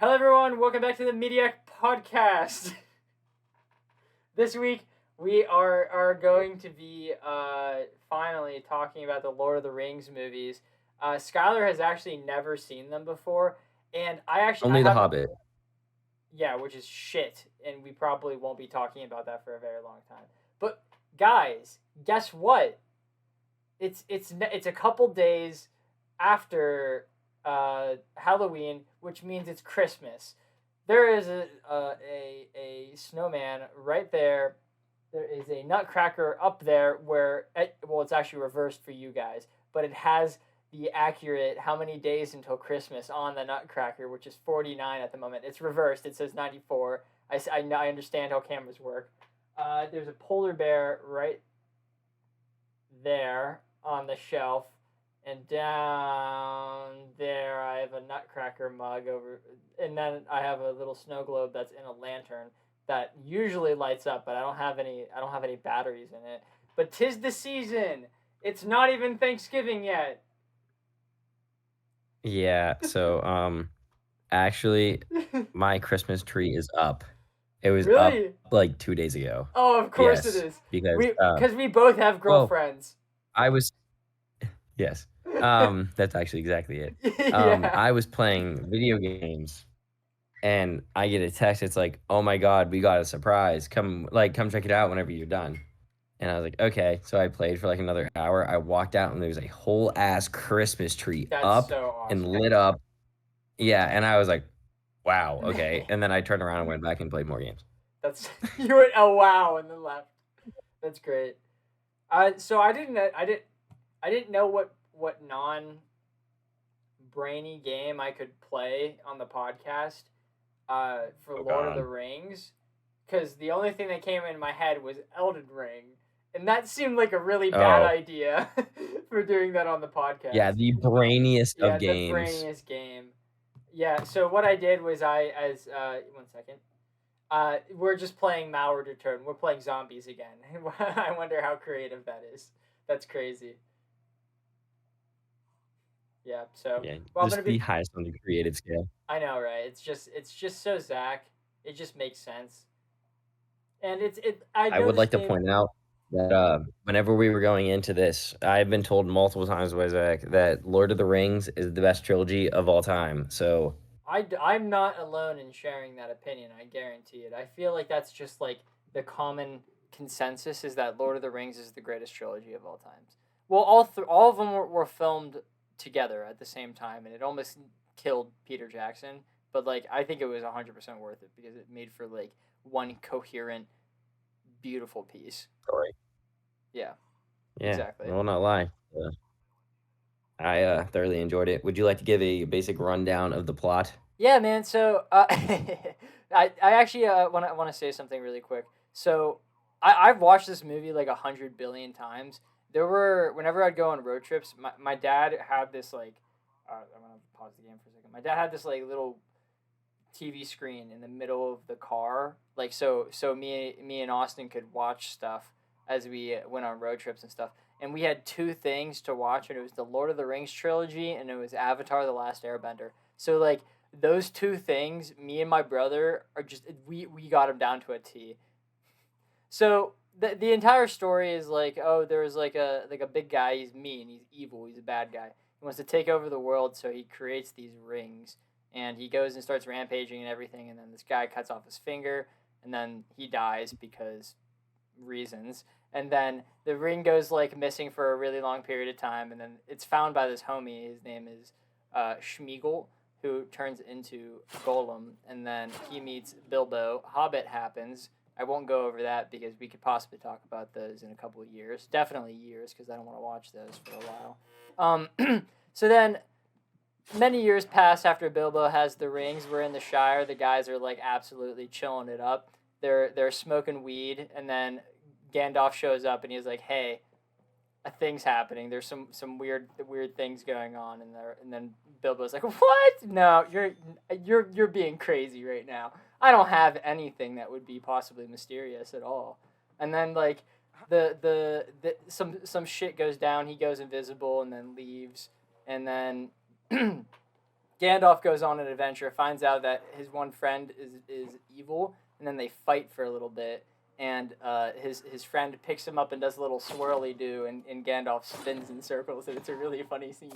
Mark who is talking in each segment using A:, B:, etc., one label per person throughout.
A: Hello, everyone. Welcome back to the Mediak podcast. This week, we are going to be finally talking about the Lord of the Rings movies. Skylar has actually never seen them before, and I
B: Only The
A: have
B: Hobbit.
A: yeah, which is shit, and we probably won't be talking about that for a very long time. But guys, guess what? It's a couple days after Halloween, which means it's Christmas. There is a snowman right there. There is a nutcracker up there where it's actually reversed for you guys, but it has the accurate how many days until Christmas on the nutcracker, which is 49 at the moment. It's reversed. It says 94. I understand how cameras work. There's a polar bear right there on the shelf, and down there I have a nutcracker mug over, and then I have a little snow globe that's in a lantern that usually lights up, but I don't have any batteries in it. But 'tis the season. It's not even Thanksgiving yet.
B: Yeah, so actually my Christmas tree is up. It was up
A: Really?
B: like 2 days ago.
A: Oh, of course it
B: Yes,
A: is.
B: because
A: Because we both have
B: well,
A: girlfriends.
B: I was yes. That's actually exactly it.
A: Yeah.
B: I was playing video games and I get a text. It's like, "Oh my God, we got a surprise. Come check it out whenever you're done." And I was like, "Okay." So I played for like another hour. I walked out and there was a whole ass Christmas tree
A: That's
B: up
A: so
B: and
A: awesome.
B: lit up. Yeah, and I was like, wow, okay. And then I turned around and went back and played more games.
A: That's you went oh wow and then left. That's great. So I didn't know what non brainy game I could play on the podcast for
B: Oh
A: Lord of the
B: God.
A: Rings, because the only thing that came in my head was Elden Ring, and that seemed like a really bad
B: Oh,
A: idea for doing that on the
B: yeah,
A: podcast.
B: the brainiest of
A: Yeah, the
B: games.
A: brainiest game. Yeah, so what I did was one second. We're just playing Mauer Return. We're playing zombies again. I wonder how creative that is. That's crazy. Yeah. So,
B: Yeah,
A: well, I'm gonna
B: just the
A: be.
B: highest on the creative scale.
A: I know, right? It's just so Zach. It just makes sense, and I
B: I
A: know
B: would
A: this
B: like to
A: game.
B: point out that whenever we were going into this, I've been told multiple times by Zach that Lord of the Rings is the best trilogy of all time. So
A: I'm not alone in sharing that opinion. I guarantee it. I feel like that's just like the common consensus is that Lord of the Rings is the greatest trilogy of all times. Well, all of them were filmed together at the same time, and it almost killed Peter Jackson. But like, I think it was 100% worth it because it made for like one coherent, beautiful piece.
B: sorry.
A: Yeah,
B: Yeah,
A: exactly.
B: I will not lie. I thoroughly enjoyed it. Would you like to give a basic rundown of the plot?
A: Yeah, man. So I actually want to say something really quick. So I've watched this movie like 100 billion times. There were whenever I'd go on road trips, my dad had this like I'm gonna pause the game for a second. My dad had this like little TV screen in the middle of the car, like so me and Austin could watch stuff as we went on road trips and stuff. And we had two things to watch, and it was the Lord of the Rings trilogy, and it was Avatar: The Last Airbender. So like those two things, me and my brother are just we got them down to a T. So the entire story is like, oh, there's like a big guy. He's mean. He's evil. He's a bad guy. He wants to take over the world, so he creates these rings, and he goes and starts rampaging and everything. And then this guy cuts off his finger, and then he dies because reasons. And then the ring goes like missing for a really long period of time, and then it's found by this homie. His name is Schmeagol, who turns into Golem, and then he meets Bilbo. Hobbit happens. I won't go over that because we could possibly talk about those in a couple of years. Definitely years, because I don't want to watch those for a while. So then many years pass after Bilbo has the rings. We're in the Shire. The guys are like absolutely chilling it up. They're smoking weed, and then Gandalf shows up and he's like, "Hey, a thing's happening. There's some weird things going on in there." And then Bilbo's like, "What? No, you're being crazy right now. I don't have anything that would be possibly mysterious at all." And then like some shit goes down. He goes invisible and then leaves, and then Gandalf goes on an adventure, finds out that his one friend is evil, and then they fight for a little bit. And his friend picks him up and does a little swirly do, and Gandalf spins in circles, and it's a really funny scene.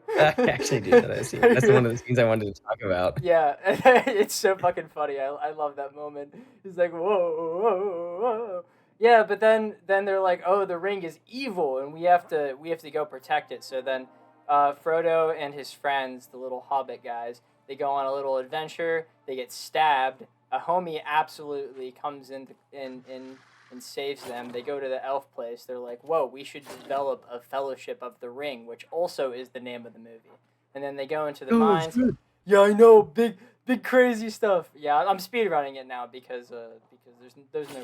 B: I actually did that. That's one of the scenes I wanted to talk about.
A: Yeah, it's so fucking funny. I love that moment. He's like, whoa, whoa, whoa. Yeah, but then they're like, oh, the ring is evil, and we have to go protect it. So then, Frodo and his friends, the little hobbit guys, they go on a little adventure. They get stabbed. A homie absolutely comes in and saves them. They go to the elf place. They're like, whoa, we should develop a Fellowship of the Ring, which also is the name of the movie. And then they go into the mines. Yeah, I know, big crazy stuff. Yeah, I'm speedrunning it now because there's no reason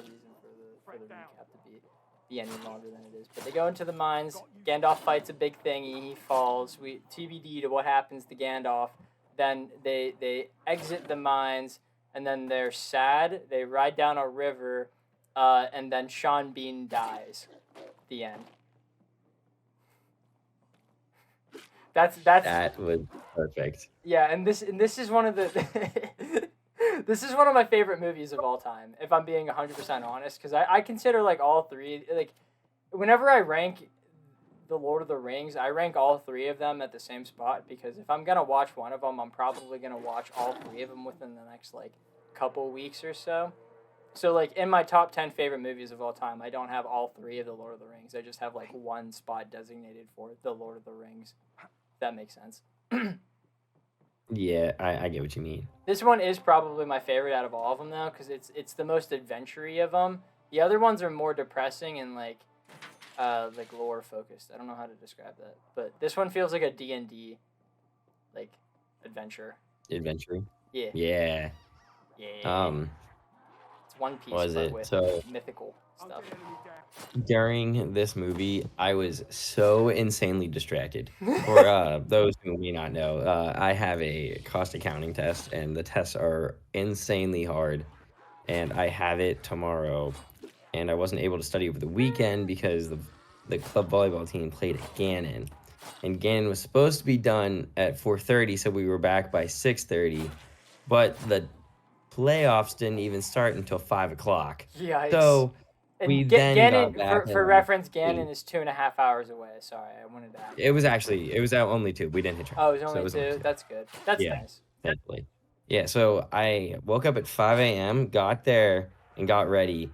A: for the recap to be any longer than it is. But they go into the mines. Gandalf fights a big thingy. He falls. TBD to what happens to Gandalf. Then they exit the mines, and then they're sad. They ride down a river, and then Sean Bean dies. The end.
B: That was perfect.
A: Yeah, and this is one of the this is one of my favorite movies of all time, if I'm being 100% honest, because I consider like all three, like whenever I rank the Lord of the Rings, I rank all three of them at the same spot, because if I'm gonna watch one of them, I'm probably gonna watch all three of them within the next like couple weeks or so. So like in my top 10 favorite movies of all time, I don't have all three of the Lord of the Rings. I just have like one spot designated for the Lord of the Rings. If that makes sense.
B: Yeah, I get what you mean.
A: This one is probably my favorite out of all of them, though, because it's the most adventure-y of them. The other ones are more depressing and like lore focused. I don't know how to describe that, but this one feels like a D&D like adventure.
B: Adventure.
A: Yeah.
B: Yeah.
A: Yeah. It's One Piece,
B: Was
A: but
B: it?
A: with
B: So
A: mythical stuff.
B: during this movie, I was so insanely distracted. For those who may not know, I have a cost accounting test, and the tests are insanely hard. And I have it tomorrow, and I wasn't able to study over the weekend because the club volleyball team played at Gannon, and Gannon was supposed to be done at 4:30, so we were back by 6:30, but the playoffs didn't even start until 5 o'clock.
A: Yikes.
B: So
A: And
B: we then
A: Ganon,
B: got back
A: for
B: at
A: reference,
B: like
A: Ganon is 2.5 hours away. Sorry, I wanted to add.
B: it was only 2. We didn't hit track.
A: Oh, it was
B: So
A: only
B: it was
A: two?
B: only 2.
A: That's good. That's
B: Yeah.
A: nice.
B: Thankfully. Yeah, so I woke up at 5 a.m., got there and got ready.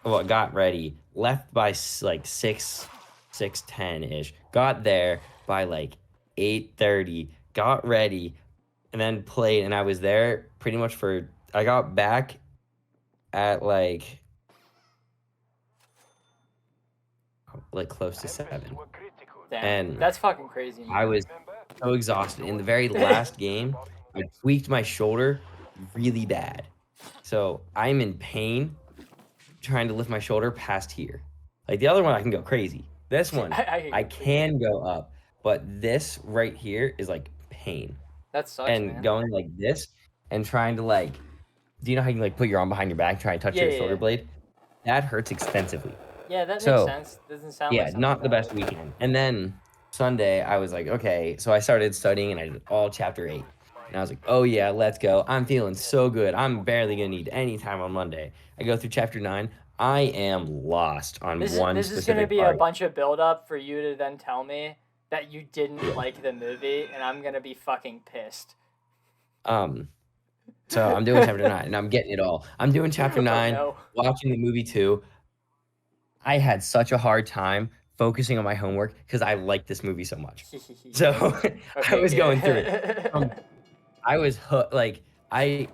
B: Well, got ready, left by like 6:10-ish. Got there by like 8:30, got ready, and then played. And I was there pretty much I got back at like close to 7.
A: Damn,
B: And
A: that's fucking crazy, man.
B: I was so exhausted. In the very last game, I tweaked my shoulder really bad. So I'm in pain trying to lift my shoulder past here. Like the other one, I can go crazy. This one, I can go up. But this right here is like pain.
A: That sucks,
B: And
A: man.
B: going like this and trying to like, do you know how you can like put your arm behind your back, try and touch your shoulder blade? That hurts extensively.
A: Yeah, that makes sense. Doesn't sound
B: Yeah,
A: like
B: not the best weekend. And then Sunday, I was like, okay. So I started studying, and I did all chapter 8. And I was like, oh yeah, let's go. I'm feeling so good. I'm barely gonna need any time on Monday. I go through chapter 9. I am lost on one specific part.
A: This is gonna be a bunch of build up for you to then tell me that you didn't like the movie, and I'm gonna be fucking pissed.
B: So I'm doing chapter 9, and I'm getting it all. I'm doing chapter 9, watching the movie too. I had such a hard time focusing on my homework because I liked this movie so much. So I was going through it. I was like, I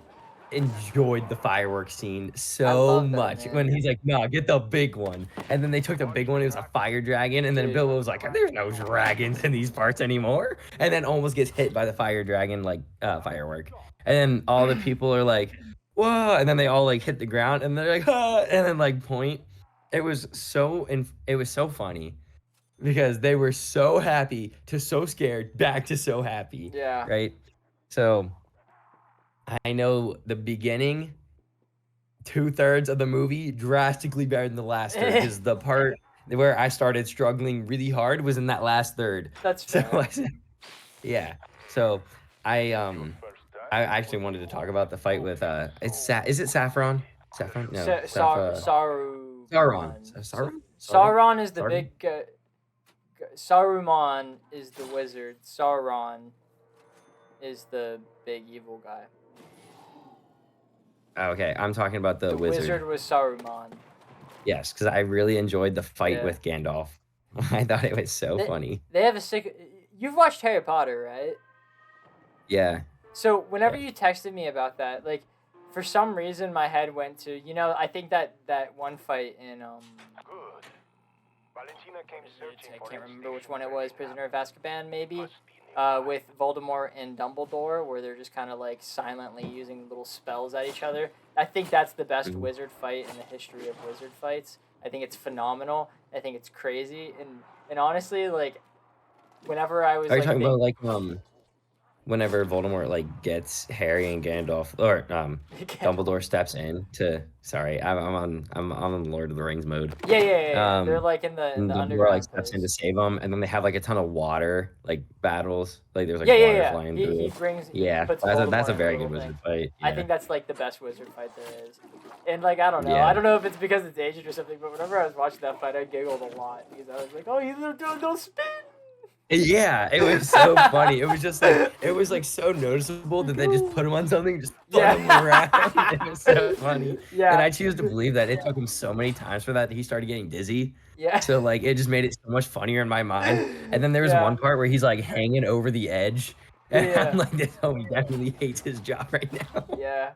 B: enjoyed the fireworks scene so much. When he's like, no, get the big one. And then they took the big one. It was a fire dragon. And then Bilbo was like, there's no dragons in these parts anymore. And then almost gets hit by the fire dragon, like firework. And then all the people are like, whoa. And then they all like hit the ground and they're like, ah, and then like point. It was so funny because they were so happy to so scared back to so happy.
A: Yeah.
B: Right. So I know the beginning 2/3 of the movie drastically better than the last third, because the part where I started struggling really hard was in that last third.
A: That's fair.
B: So yeah. So I I actually wanted to talk about the fight with is it Saffron? Saffron? No, Sauron.
A: Saruman.
B: Sauron? Sauron?
A: Sauron is the
B: Sauron?
A: big. Saruman is the wizard. Sauron is the big evil guy.
B: Okay, I'm talking about the
A: The wizard was Saruman.
B: Yes, because I really enjoyed the fight
A: Yeah.
B: with Gandalf. I thought it was so
A: They-
B: funny.
A: They have a sick. You've watched Harry Potter, right?
B: Yeah.
A: So whenever
B: Yeah.
A: you texted me about that, like, for some reason my head went to, I think that one fight in I can't remember which one it was, Prisoner of Azkaban maybe, with Voldemort and Dumbledore, where they're just kind of like silently using little spells at each other. I think that's the best
B: Mhm.
A: wizard fight in the history of wizard fights. I think it's phenomenal. I think it's crazy, and honestly, like, whenever I was
B: Are you
A: like
B: talking
A: big,
B: about like whenever Voldemort like gets Harry and Gandalf or Dumbledore steps in to sorry, I'm on Lord of the Rings mode.
A: yeah. They're
B: Um
A: like in
B: and
A: the
B: Dumbledore like
A: underground
B: steps in to
A: place.
B: save them, and then they have like a ton of water like battles. Like there's like
A: Yeah,
B: water
A: yeah.
B: flying
A: He
B: through.
A: brings he
B: Yeah,
A: puts
B: that's
A: Voldemort
B: a
A: in a
B: very
A: little
B: good
A: thing.
B: wizard fight.
A: I
B: Yeah.
A: think that's like the best wizard fight there is. And like, I don't know.
B: Yeah.
A: I don't know if it's because it's aged or something, but whenever I was watching that fight, I giggled a lot because I was like, "Oh, he's doing those spin."
B: Yeah, it was so funny. It was just like it was like so noticeable that they just put him on something and just spun him around. It was so funny. And
A: Yeah.
B: I choose to believe that it took him so many times for that he started getting dizzy.
A: Yeah.
B: So like it just made it so much funnier in my mind. And then there was
A: Yeah.
B: one part where he's like hanging over the edge. And
A: Yeah.
B: I'm like, this homie definitely hates his job right now.
A: Yeah.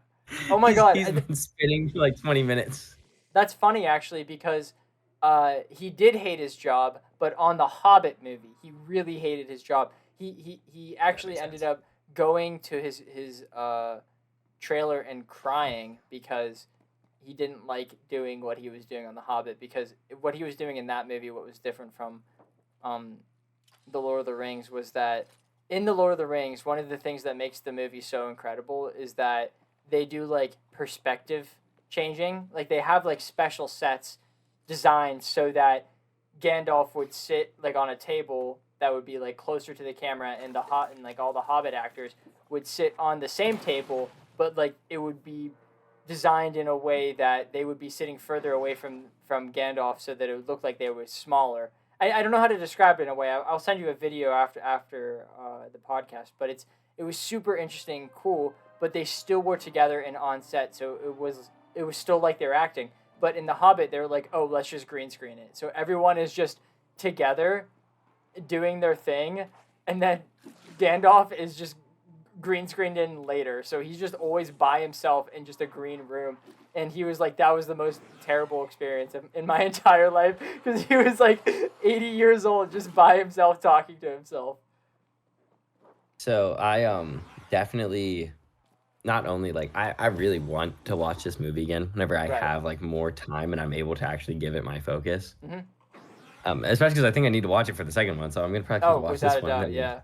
A: Oh my God.
B: He's been spinning for like 20 minutes.
A: That's funny actually because he did hate his job, but on the Hobbit movie, he really hated his job. He actually ended up going to his trailer and crying because he didn't like doing what he was doing on the Hobbit, because what he was doing in that movie, what was different from the Lord of the Rings, was that in the Lord of the Rings, one of the things that makes the movie so incredible is that they do like perspective changing. Like they have like special sets designed so that Gandalf would sit like on a table that would be like closer to the camera, and and like all the Hobbit actors would sit on the same table, but like it would be designed in a way that they would be sitting further away from Gandalf so that it would look like they were smaller. I don't know how to describe it in a way. I'll send you a video after the podcast, but it was super interesting, cool, but they still were together and on set, so it was still like they're acting. But in The Hobbit, they were like, oh, let's just green screen it. So everyone is just together doing their thing, and then Gandalf is just green screened in later. So he's just always by himself in just a green room. And he was like, that was the most terrible experience in my entire life, because he was like 80 years old just by himself talking to himself.
B: So I definitely not only like I really want to watch this movie again whenever I
A: Right.
B: have like more time and I'm able to actually give it my focus.
A: Mhm.
B: Especially because I think I need to watch it for the second one, so I'm gonna practically watch
A: without
B: this
A: a
B: one.
A: doubt, yeah.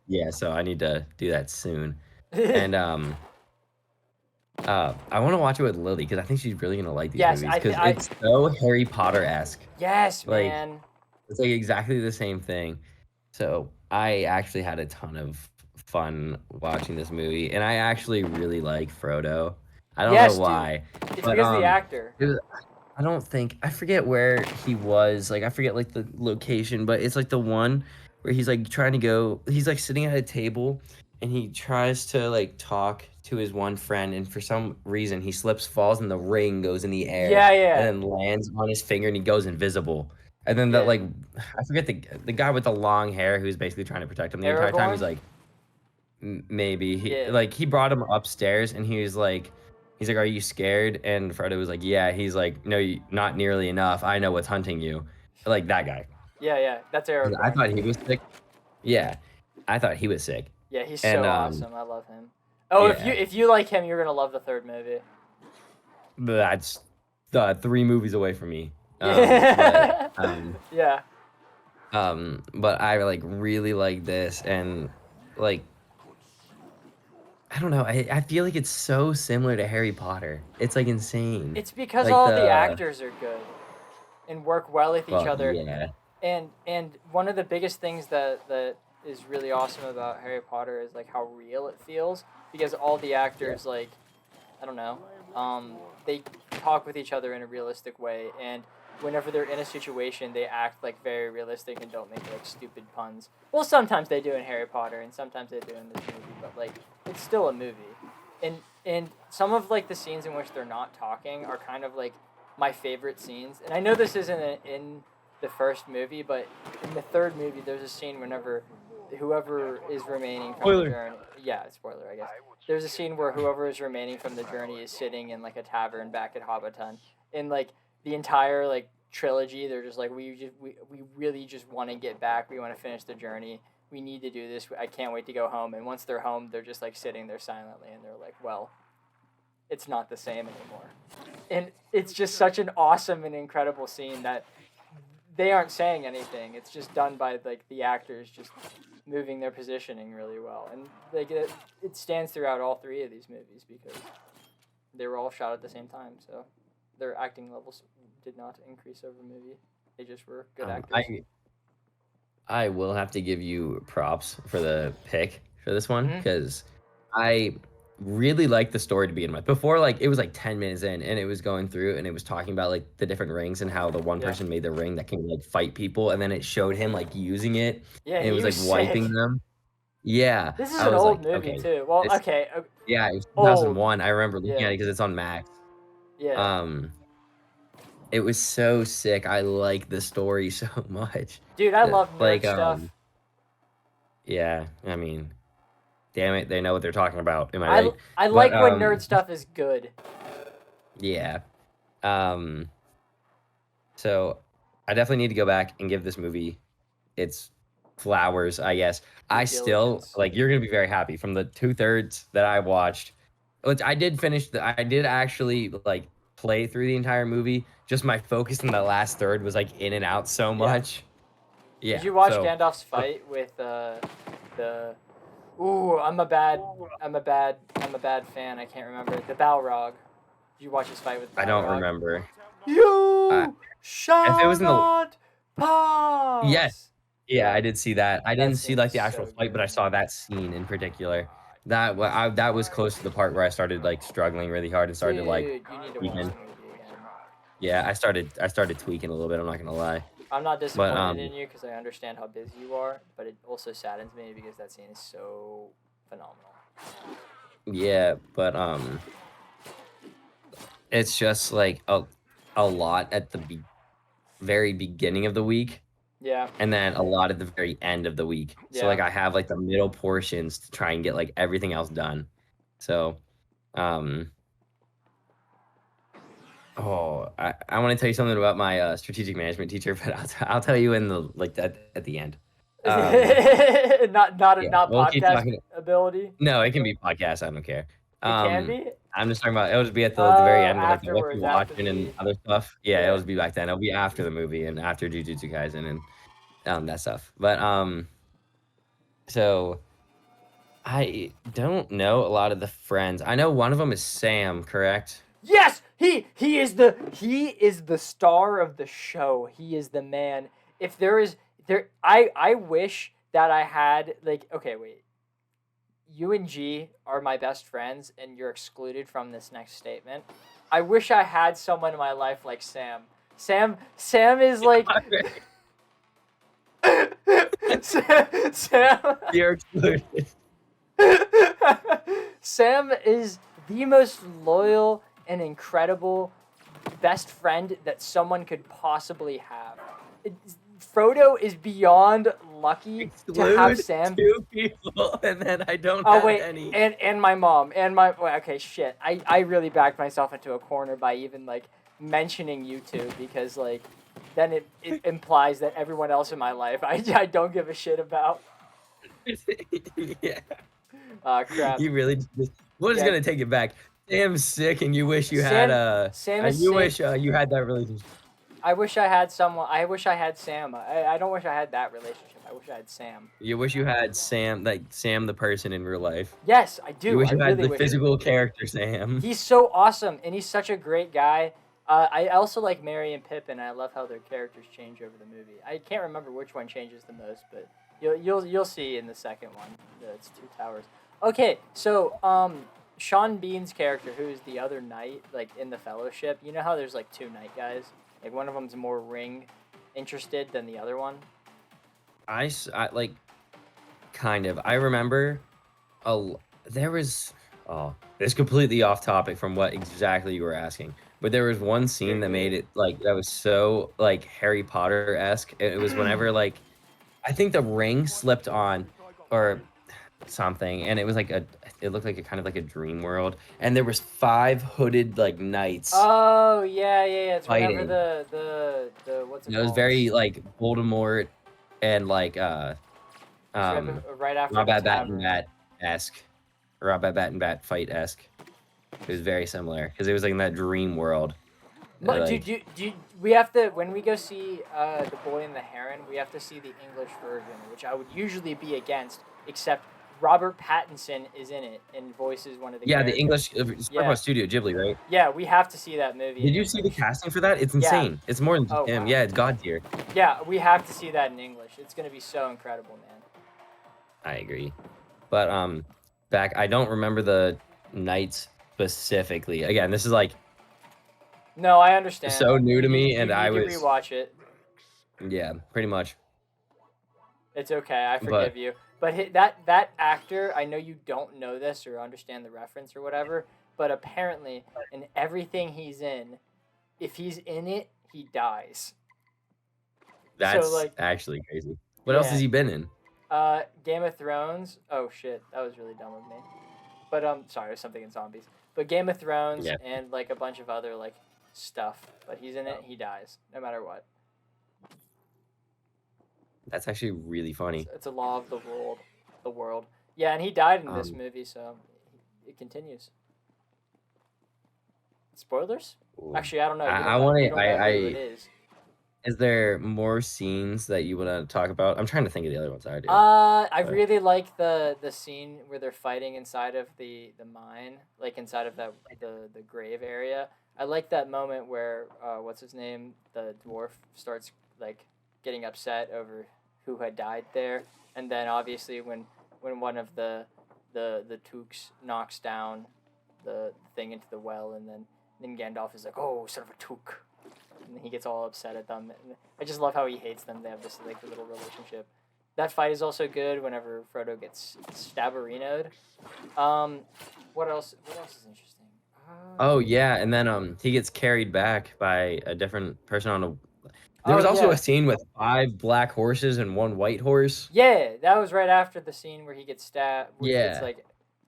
B: Yeah, so I need to do that soon. And I want to watch it with Lily because I think she's really gonna like these
A: Yes,
B: movies because
A: I-
B: it's so Harry Potter-esque.
A: Yes,
B: Like,
A: man.
B: It's like exactly the same thing. So I actually had a ton of fun watching this movie, and I actually really like Frodo. I don't
A: Yes,
B: know
A: dude.
B: why.
A: It's
B: But,
A: because of the actor.
B: it was, I forget where he was. Like I forget like the location, but it's like the one where he's like trying to go. He's like sitting at a table, and he tries to like talk to his one friend, and for some reason he slips, falls, and the ring goes in the air.
A: Yeah.
B: And then lands on his finger, and he goes invisible. And then
A: Yeah.
B: that like I forget the guy with the long hair who's basically trying to protect him the entire time. He's
A: Aragorn?
B: like, maybe
A: Yeah.
B: he brought him upstairs, and he's like, are you scared? And Frodo was like, yeah. He's like, no, not nearly enough. I know what's hunting you. Like that guy.
A: Yeah. That's Aragorn.
B: I thought he was sick. Yeah, I thought he was sick.
A: Yeah, he's
B: And,
A: so awesome. I love him. Oh,
B: yeah.
A: if you like him, you're gonna love the third movie.
B: That's 3 movies away from me.
A: Yeah. Yeah.
B: But I like really like this, and like I don't know. I feel like it's so similar to Harry Potter. It's like insane.
A: It's because
B: Like
A: all the actors are good and work well with each
B: well,
A: other.
B: Yeah.
A: And one of the biggest things that is really awesome about Harry Potter is like how real it feels because all the actors like I don't know, they talk with each other in a realistic way, and whenever they're in a situation, they act like very realistic and don't make like stupid puns. Well, sometimes they do in Harry Potter, and sometimes they do in this movie, but like it's still a movie, and some of like the scenes in which they're not talking are kind of like my favorite scenes. And I know this isn't in the first movie, but in the third movie, there's a scene whenever whoever is remaining from the journey. Yeah, spoiler, I guess. There's a scene where whoever is remaining from the journey is sitting in like a tavern back at Hobbiton. In like the entire like trilogy, they're just like we really just want to get back. We want to finish the journey. We need to do this. I can't wait to go home. And once they're home, they're just like sitting there silently, and they're like, well, it's not the same anymore. And it's just such an awesome and incredible scene that they aren't saying anything. It's just done by like the actors just moving their positioning really well, and like it stands throughout all three of these movies because they were all shot at the same time, so their acting levels did not increase over the movie. They just were good actors.
B: I will have to give you props for the pick for this one because I really liked the story to begin with. Before, like it was like 10 minutes in, and it was going through, and it was talking about like the different rings and how the one person made the ring that can like fight people, and then it showed him like using it,
A: Yeah,
B: and it was like wiping them. Yeah,
A: this is
B: I
A: an
B: was
A: old
B: like,
A: movie
B: okay,
A: too. Well, okay.
B: yeah, it was
A: Old.
B: 2001. I remember looking at it because it's on Max.
A: Yeah.
B: It was so sick. I like the story so much.
A: Dude, I love nerd
B: like
A: stuff.
B: Yeah, I mean, damn it, they know what they're talking about. Am I right?
A: I like when nerd stuff is good.
B: Yeah. So I definitely need to go back and give this movie its flowers, I guess. I still like you're gonna be very happy from the 2/3 that I watched. Which I did actually like play through the entire movie. Just my focus in the last third was like in and out so much. Yeah.
A: Did you watch Gandalf's fight with the? Ooh, I'm a bad fan. I can't remember the Balrog. Did you watch his fight with Balrog?
B: I don't remember.
A: You shall
B: if it was in the
A: not pass.
B: Yes. Yeah, I did see that. I didn't see like the
A: scene is
B: actual
A: so
B: fight, but I saw that scene in particular. That was close to the part where I started like struggling really hard and started like
A: you need to watch the movie again.
B: Yeah, I started tweaking a little bit. I'm not gonna lie.
A: I'm not disappointed in you because I understand how busy you are, but it also saddens me because that scene is so phenomenal.
B: Yeah, but it's just like a lot at the very beginning of the week.
A: Yeah.
B: And then a lot at the very end of the week.
A: Yeah.
B: So like I have like the middle portions to try and get like everything else done. So I want to tell you something about my strategic management teacher, but I'll tell you in the like at the end.
A: Not podcast ability.
B: No, it can be podcast. I don't care.
A: It can be.
B: I'm just talking about it'll just be at the very end of like
A: afterwards,
B: watching and other stuff. Yeah, it'll just be back then. It'll be after the movie and after Jujutsu Kaisen and that stuff. But so I don't know a lot of the friends. I know one of them is Sam, correct?
A: Yes, he is the star of the show. He is the man. If I wish that I had like okay, wait. You and G are my best friends, and you're excluded from this next statement. I wish I had someone in my life like Sam. Sam is like Sam.
B: You're excluded.
A: Sam is the most loyal and incredible best friend that someone could possibly have. Frodo is beyond lucky to have Sam.
B: 2 people, and then I don't have any.
A: And my mom and my okay shit. I really backed myself into a corner by even like mentioning you two because like then it implies that everyone else in my life I don't give a shit about.
B: Yeah.
A: Crap.
B: You really we're just gonna take it back. Sam's sick, and you wish you had
A: Sam is
B: you
A: sick.
B: wish you had that relationship.
A: I wish I had someone. I wish I had Sam. I don't wish I had that relationship. I wish I had Sam.
B: You wish you had Sam, like Sam the person in real life.
A: Yes, I do.
B: You wish you had
A: really
B: the physical character Sam.
A: He's so awesome, and he's such a great guy. I also like Merry and Pippin. I love how their characters change over the movie. I can't remember which one changes the most, but you'll see in the second one. It's Two Towers. Okay, so Sean Bean's character, who is the other knight, like in the Fellowship. You know how there's like two knight guys. Like one of them's more ring interested than the other one.
B: I like kind of. I remember there was it's completely off topic from what exactly you were asking. But there was one scene that made it like that was so like Harry Potter-esque. It was whenever like I think the ring slipped on or something, and it was like it looked like a kind of like a dream world, and there was 5 hooded like knights
A: Oh yeah. It's whenever
B: fighting.
A: the what's it
B: And it was
A: called?
B: very like Voldemort and like
A: It's
B: um
A: right after the
B: Rob Bat and
A: tavern.
B: Bat esque, Rob Bat and Bat fight esque. It was very similar because it was like in that dream world.
A: But
B: Like
A: we have to when we go see the Boy and the Heron, we have to see the English version, which I would usually be against, except Robert Pattinson is in it and voices one of the
B: yeah, the
A: characters.
B: English
A: Yeah,
B: SpongeBob Studio Ghibli, right?
A: yeah, we have to see that movie in
B: Did you see the
A: English.
B: casting for that? It's
A: Yeah.
B: insane. It's more than just
A: Oh
B: him.
A: wow.
B: Yeah, it's God tier.
A: Yeah, we have to see that in English. It's gonna be so incredible, man.
B: I agree. But back I don't remember the knights specifically. Again, this is like
A: No, I understand.
B: so new
A: You
B: to
A: need
B: me,
A: you
B: and I
A: need to
B: was
A: rewatch it.
B: yeah, pretty much.
A: It's okay. I
B: But
A: forgive you. But that actor, I know you don't know this or understand the reference or whatever, but apparently in everything he's in, if he's in it, he dies. So
B: that's
A: like,
B: actually crazy. What else has
A: yeah,
B: he been in?
A: Game of Thrones. Oh shit, that was really dumb of me. But sorry, it was something in zombies. But Game of Thrones
B: Yeah,
A: and like a bunch of other like stuff. But he's in it, he dies no matter what.
B: that's actually really funny.
A: It's a law of the world. The world. Yeah, and he died in this
B: Um,
A: movie, so it continues. Spoilers?
B: ooh.
A: Actually, I don't know.
B: I want
A: You
B: to.
A: don't know who it is.
B: Is there more scenes that you want to talk about? I'm trying to think of the other ones I do.
A: I
B: But
A: really like the scene where they're fighting inside of the mine, like inside of the grave area. I like that moment where what's his name, the dwarf starts like getting upset over who had died there, and then obviously when one of the Tooks knocks down the thing into the well, and then Gandalf is like, "Oh, son of a Took," and he gets all upset at them. And I just love how he hates them. They have this like little relationship. That fight is also good whenever Frodo gets stabberinoed. Um, what else? What else is interesting?
B: oh yeah, and then he gets carried back by a different person on a. There
A: Oh
B: was also a
A: yeah,
B: scene with 5 black horses and 1 white horse.
A: yeah. That was right after the scene where he gets stabbed, where he gets
B: Yeah,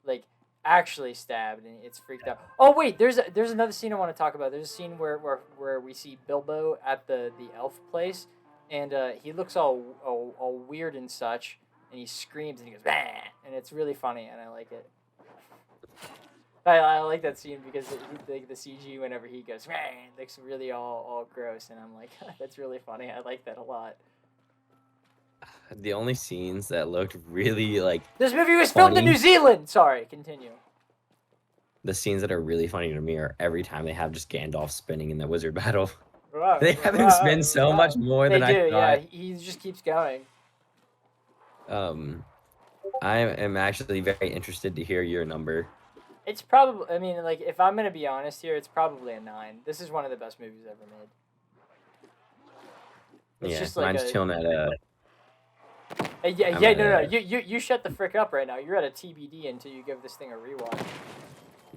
A: like actually stabbed, and it's freaked out. Oh wait, there's another scene I want to talk about. There's a scene where we see Bilbo at the elf place, and he looks all weird and such, and he screams and he goes bah! And it's really funny, and I like it. I like that scene because like the CG whenever he goes bah! It looks really all gross, and I'm like that's really funny. I like that a lot.
B: the only scenes that looked really like
A: This movie was filmed in
B: funny,
A: New Zealand. Sorry, continue.
B: the scenes that are really funny to me are every time they have just Gandalf spinning in the wizard battle.
A: Wow,
B: They have him spin
A: wow,
B: so much
A: wow.
B: more
A: They
B: than I
A: do, yeah.
B: thought.
A: He just keeps going.
B: Um, I am actually very interested to hear your number.
A: It's probably. I mean, like, if I'm gonna be honest here, it's probably a 9. This is one of the best movies ever made. It's
B: Yeah,
A: just like
B: mine's
A: a.
B: chilling at
A: Yeah,
B: I'm
A: yeah,
B: at
A: no, no.
B: a
A: You shut the frick up right now. You're at a TBD until you give this thing a rewatch.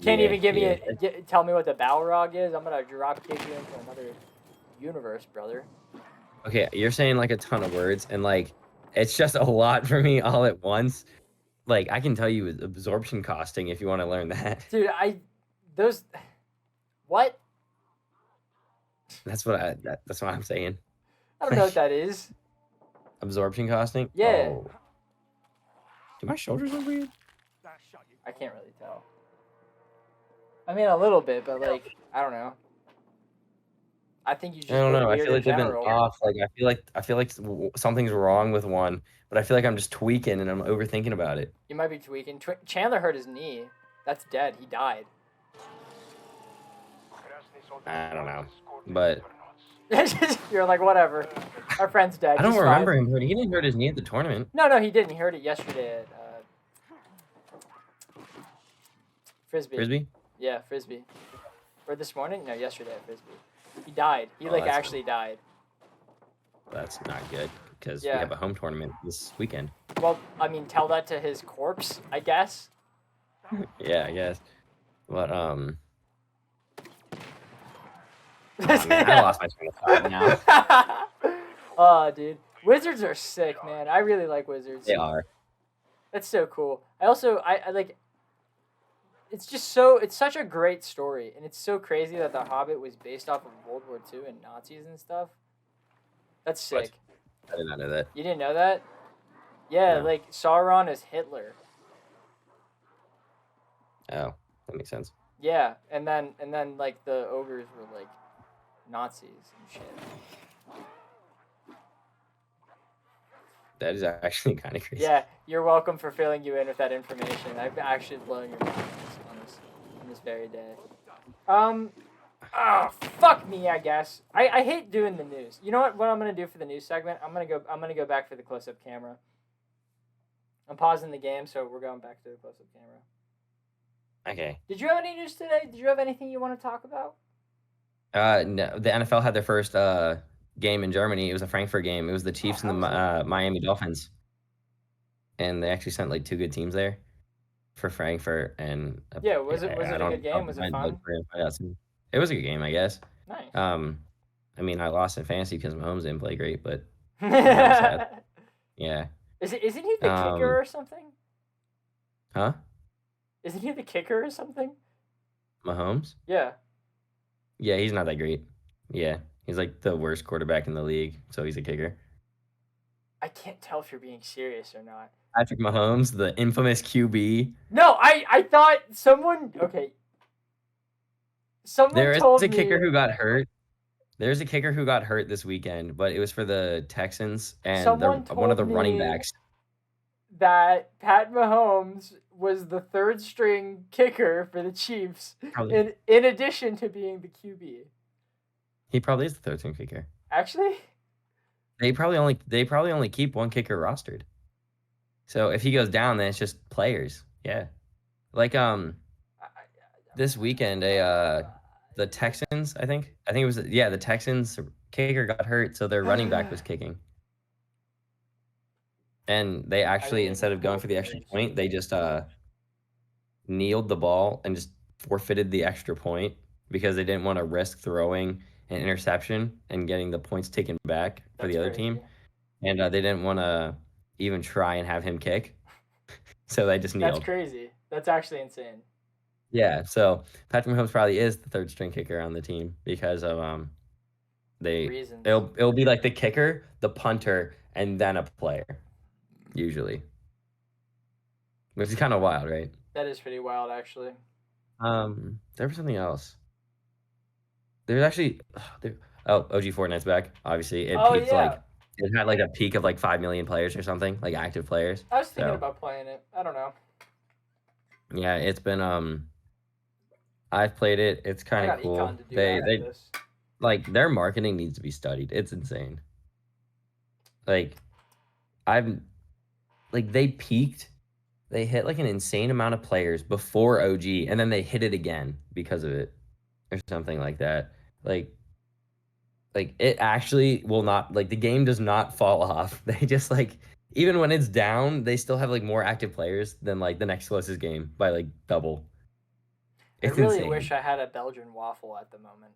A: Can't
B: yeah,
A: even give me
B: yeah.
A: tell me what the Balrog is. I'm gonna drop kick you into another universe, brother.
B: Okay, you're saying like a ton of words, and like it's just a lot for me all at once. Like I can tell you absorption costing if you want to learn that.
A: Dude, those what?
B: That's what I'm saying.
A: I don't know what that is.
B: Absorption costing.
A: Yeah,
B: Oh, do my shoulders look weird?
A: I can't really tell. I mean, a little bit, but like, I don't know. I think you
B: I
A: just
B: don't
A: look
B: know. I
A: weird
B: feel
A: in
B: like they've been
A: general.
B: off. Like I feel like something's wrong with one, but I feel like I'm just tweaking and I'm overthinking about it.
A: You might be tweaking. Chandler hurt his knee. That's dead. He died.
B: I don't know, but
A: You're like, whatever. Our friend's dead.
B: I don't
A: He's
B: remember
A: fine.
B: him hurt. He didn't hurt his knee at the tournament.
A: No, he didn't. He heard it yesterday at Frisbee.
B: Frisbee?
A: Yeah, Frisbee. Or this morning? No, yesterday at Frisbee. He died. He
B: Oh,
A: actually died.
B: That's not good because
A: Yeah.
B: we have a home tournament this weekend.
A: Well, I mean, tell that to his corpse, I guess.
B: Yeah, I guess. But oh, man, I lost my train of thought now.
A: Oh, dude. Wizards are sick, man. I really like Wizards.
B: They are.
A: That's so cool. I like. It's such a great story, and it's so crazy that The Hobbit was based off of World War II and Nazis and stuff. That's sick.
B: What? I did not know that.
A: You didn't know that? Yeah,
B: No.
A: like Sauron is Hitler.
B: Oh, that makes sense.
A: Yeah, and then like the ogres were like Nazis and shit.
B: That is actually kind of crazy.
A: Yeah, you're welcome for filling you in with that information. I've actually blown your mind on this very day. Oh, fuck me, I guess. I hate doing the news. You know what I'm gonna do for the news segment? I'm gonna go back for the close up camera. I'm pausing the game, so we're going back to the close up camera.
B: Okay.
A: Did you have any news today? Did you have anything you want to talk about?
B: No, the NFL had their first game in Germany. It was a Frankfurt game. It was the Chiefs and the Miami Dolphins, and they actually sent like two good teams there for Frankfurt. And
A: yeah, was it a good game? Was it fun?
B: It was a good game, I guess.
A: Nice.
B: I mean, I lost in fantasy because Mahomes didn't play great, but yeah.
A: Isn't he the kicker or something?
B: Huh?
A: Isn't he the kicker or something?
B: Mahomes?
A: Yeah.
B: Yeah, he's not that great. Yeah, he's like the worst quarterback in the league, so he's a kicker.
A: I can't tell if you're being serious or not.
B: Patrick Mahomes, the infamous QB.
A: No, I thought someone. Okay. Someone
B: There
A: told
B: is a
A: me
B: kicker who got hurt. There's a kicker who got hurt this weekend, but it was for the Texans and one of the running backs.
A: That Pat Mahomes was the third string kicker for the Chiefs, in addition to being the QB.
B: He probably is the third string kicker.
A: Actually,
B: they probably only keep one kicker rostered. So if he goes down, then it's just players. Yeah, like this weekend, the Texans, I think it was the Texans kicker got hurt, so their running back was kicking. And they actually, instead of going for the extra point, they just kneeled the ball and just forfeited the extra point because they didn't want to risk throwing an interception and getting the points taken back for the other team. And they didn't want to even try and have him kick. So they just kneeled.
A: That's crazy. That's actually insane.
B: Yeah, so Patrick Mahomes probably is the third string kicker on the team because of it'll be like the kicker, the punter, and then a player. Usually. Which is kind of wild, right?
A: That is pretty wild, actually.
B: There was something else. There's actually OG Fortnite's back. Obviously, it peaked it had like a peak of like 5 million players or something, like active players.
A: I was thinking about playing it. I don't know.
B: Yeah, it's been I've played it. It's kind of cool. They like their marketing needs to be studied. It's insane. Like they peaked. They hit like an insane amount of players before OG, and then they hit it again because of it, or something like that. Like it actually will not, like, the game does not fall off. They just, like, even when it's down, they still have like more active players than like the next closest game by like double.
A: It's I really insane. Wish I had a Belgian waffle at the moment.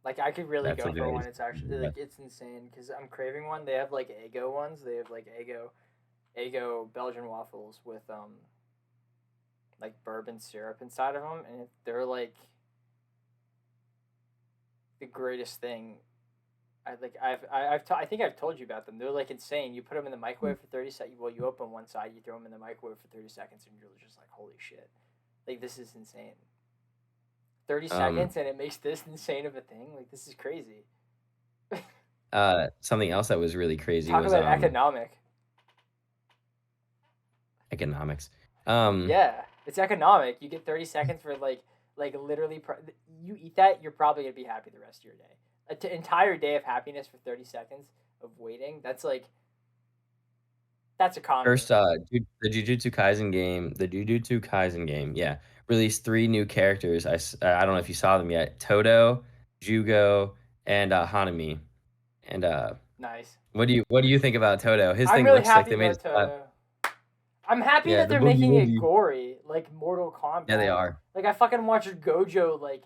A: Like I could really go for one. It's actually like it's insane because I'm craving one. They have like Eggo ones. They have like Eggo Belgian waffles with like bourbon syrup inside of them, and they're like the greatest thing. I think I've told you about them. They're like insane. You put them in the microwave for 30 seconds. Well, you open one side, you throw them in the microwave for 30 seconds, and you're just like, holy shit! Like this is insane. 30 seconds and it makes this insane of a thing. Like this is crazy.
B: Something else that was really crazy
A: was
B: about
A: economics.
B: Economics.
A: Yeah, it's economic. You get 30 seconds for like like literally, you eat that, you're probably gonna be happy the rest of your day. An entire day of happiness for 30 seconds of waiting. That's a con move.
B: First, the Jujutsu Kaisen game, yeah, released 3 new characters. I don't know if you saw them yet. Todo, Jugo, and Hanami. And
A: Nice.
B: what do you think about Todo? His
A: I'm
B: thing
A: really
B: looks like
A: happy
B: they made
A: about
B: his butt.
A: Toto. I'm happy
B: Yeah,
A: that
B: the
A: they're
B: boogie
A: making it
B: woogie.
A: gory, like Mortal
B: Yeah, they
A: Kombat.
B: are.
A: Like I fucking watched Gojo like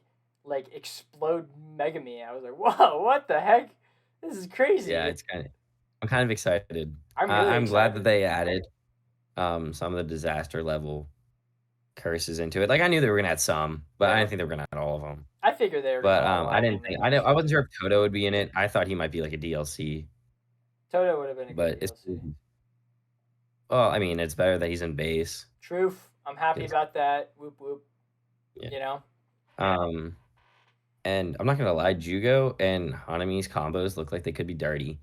A: explode Megami. I was like, whoa, what the heck? This is
B: Yeah,
A: crazy.
B: I'm kind of excited.
A: I'm really
B: I'm glad that
A: excited.
B: they added some of the disaster level curses into it. Like I knew they were gonna add some, but I
A: Yeah,
B: didn't think they were gonna add all of them.
A: I figured they were gonna
B: But
A: add a lot
B: I
A: of
B: didn't
A: them.
B: think I wasn't sure if Toto would be in it. I thought he might be like a DLC,
A: Toto would have been a good
B: but it's
A: DLC.
B: well, I mean, it's better that he's in base.
A: Truth. I'm happy
B: 'Cause
A: about that. Whoop whoop.
B: yeah.
A: You know.
B: Um, and I'm not gonna lie, Jugo and Hanami's combos look like they could be dirty.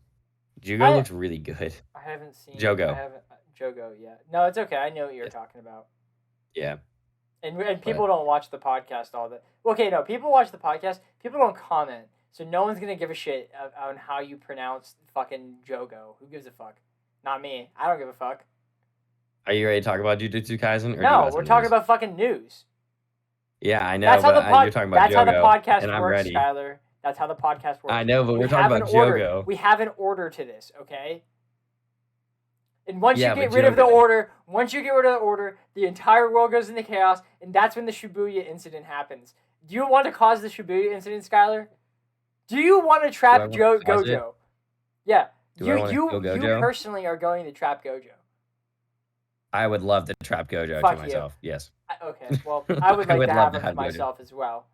B: Jugo
A: I
B: looks really good.
A: I haven't seen. I
B: Jogo.
A: haven't Jogo yet. No, it's okay. I know what you're
B: Yes.
A: talking about.
B: Yeah.
A: And people
B: But
A: don't watch the podcast all the. Okay, no, people watch the podcast. People don't comment, so no one's gonna give a shit on how you pronounce fucking Jogo. Who gives a fuck? Not me. I don't give a fuck.
B: are you ready to talk about Jujutsu Kaisen? Or do you
A: No,
B: got
A: we're
B: some
A: talking
B: news?
A: about fucking news.
B: Yeah, I know,
A: That's how
B: but
A: the pod.
B: you're talking about
A: That's how the
B: Jogo,
A: podcast
B: and I'm
A: works,
B: ready.
A: Skylar. That's how the podcast works.
B: I know, but
A: We
B: we're talking
A: have
B: about
A: an order.
B: Jogo.
A: We have an order to this, okay? And once
B: Yeah,
A: you get
B: but
A: rid of the
B: Jogo.
A: order, the entire world goes into chaos, and that's when the Shibuya incident happens. Do you want to cause the Shibuya incident, Skylar? Do you want to
B: Do I
A: trap
B: want to cause it?
A: Gojo? Yeah.
B: Do I want to kill
A: You
B: Gojo?
A: personally are going to trap Gojo.
B: I would love to trap Gojo
A: Fuck
B: to
A: you.
B: myself. Yes.
A: Okay, well, I would
B: I
A: like
B: would
A: to
B: love
A: have
B: to
A: him to
B: have Gojo.
A: myself as well.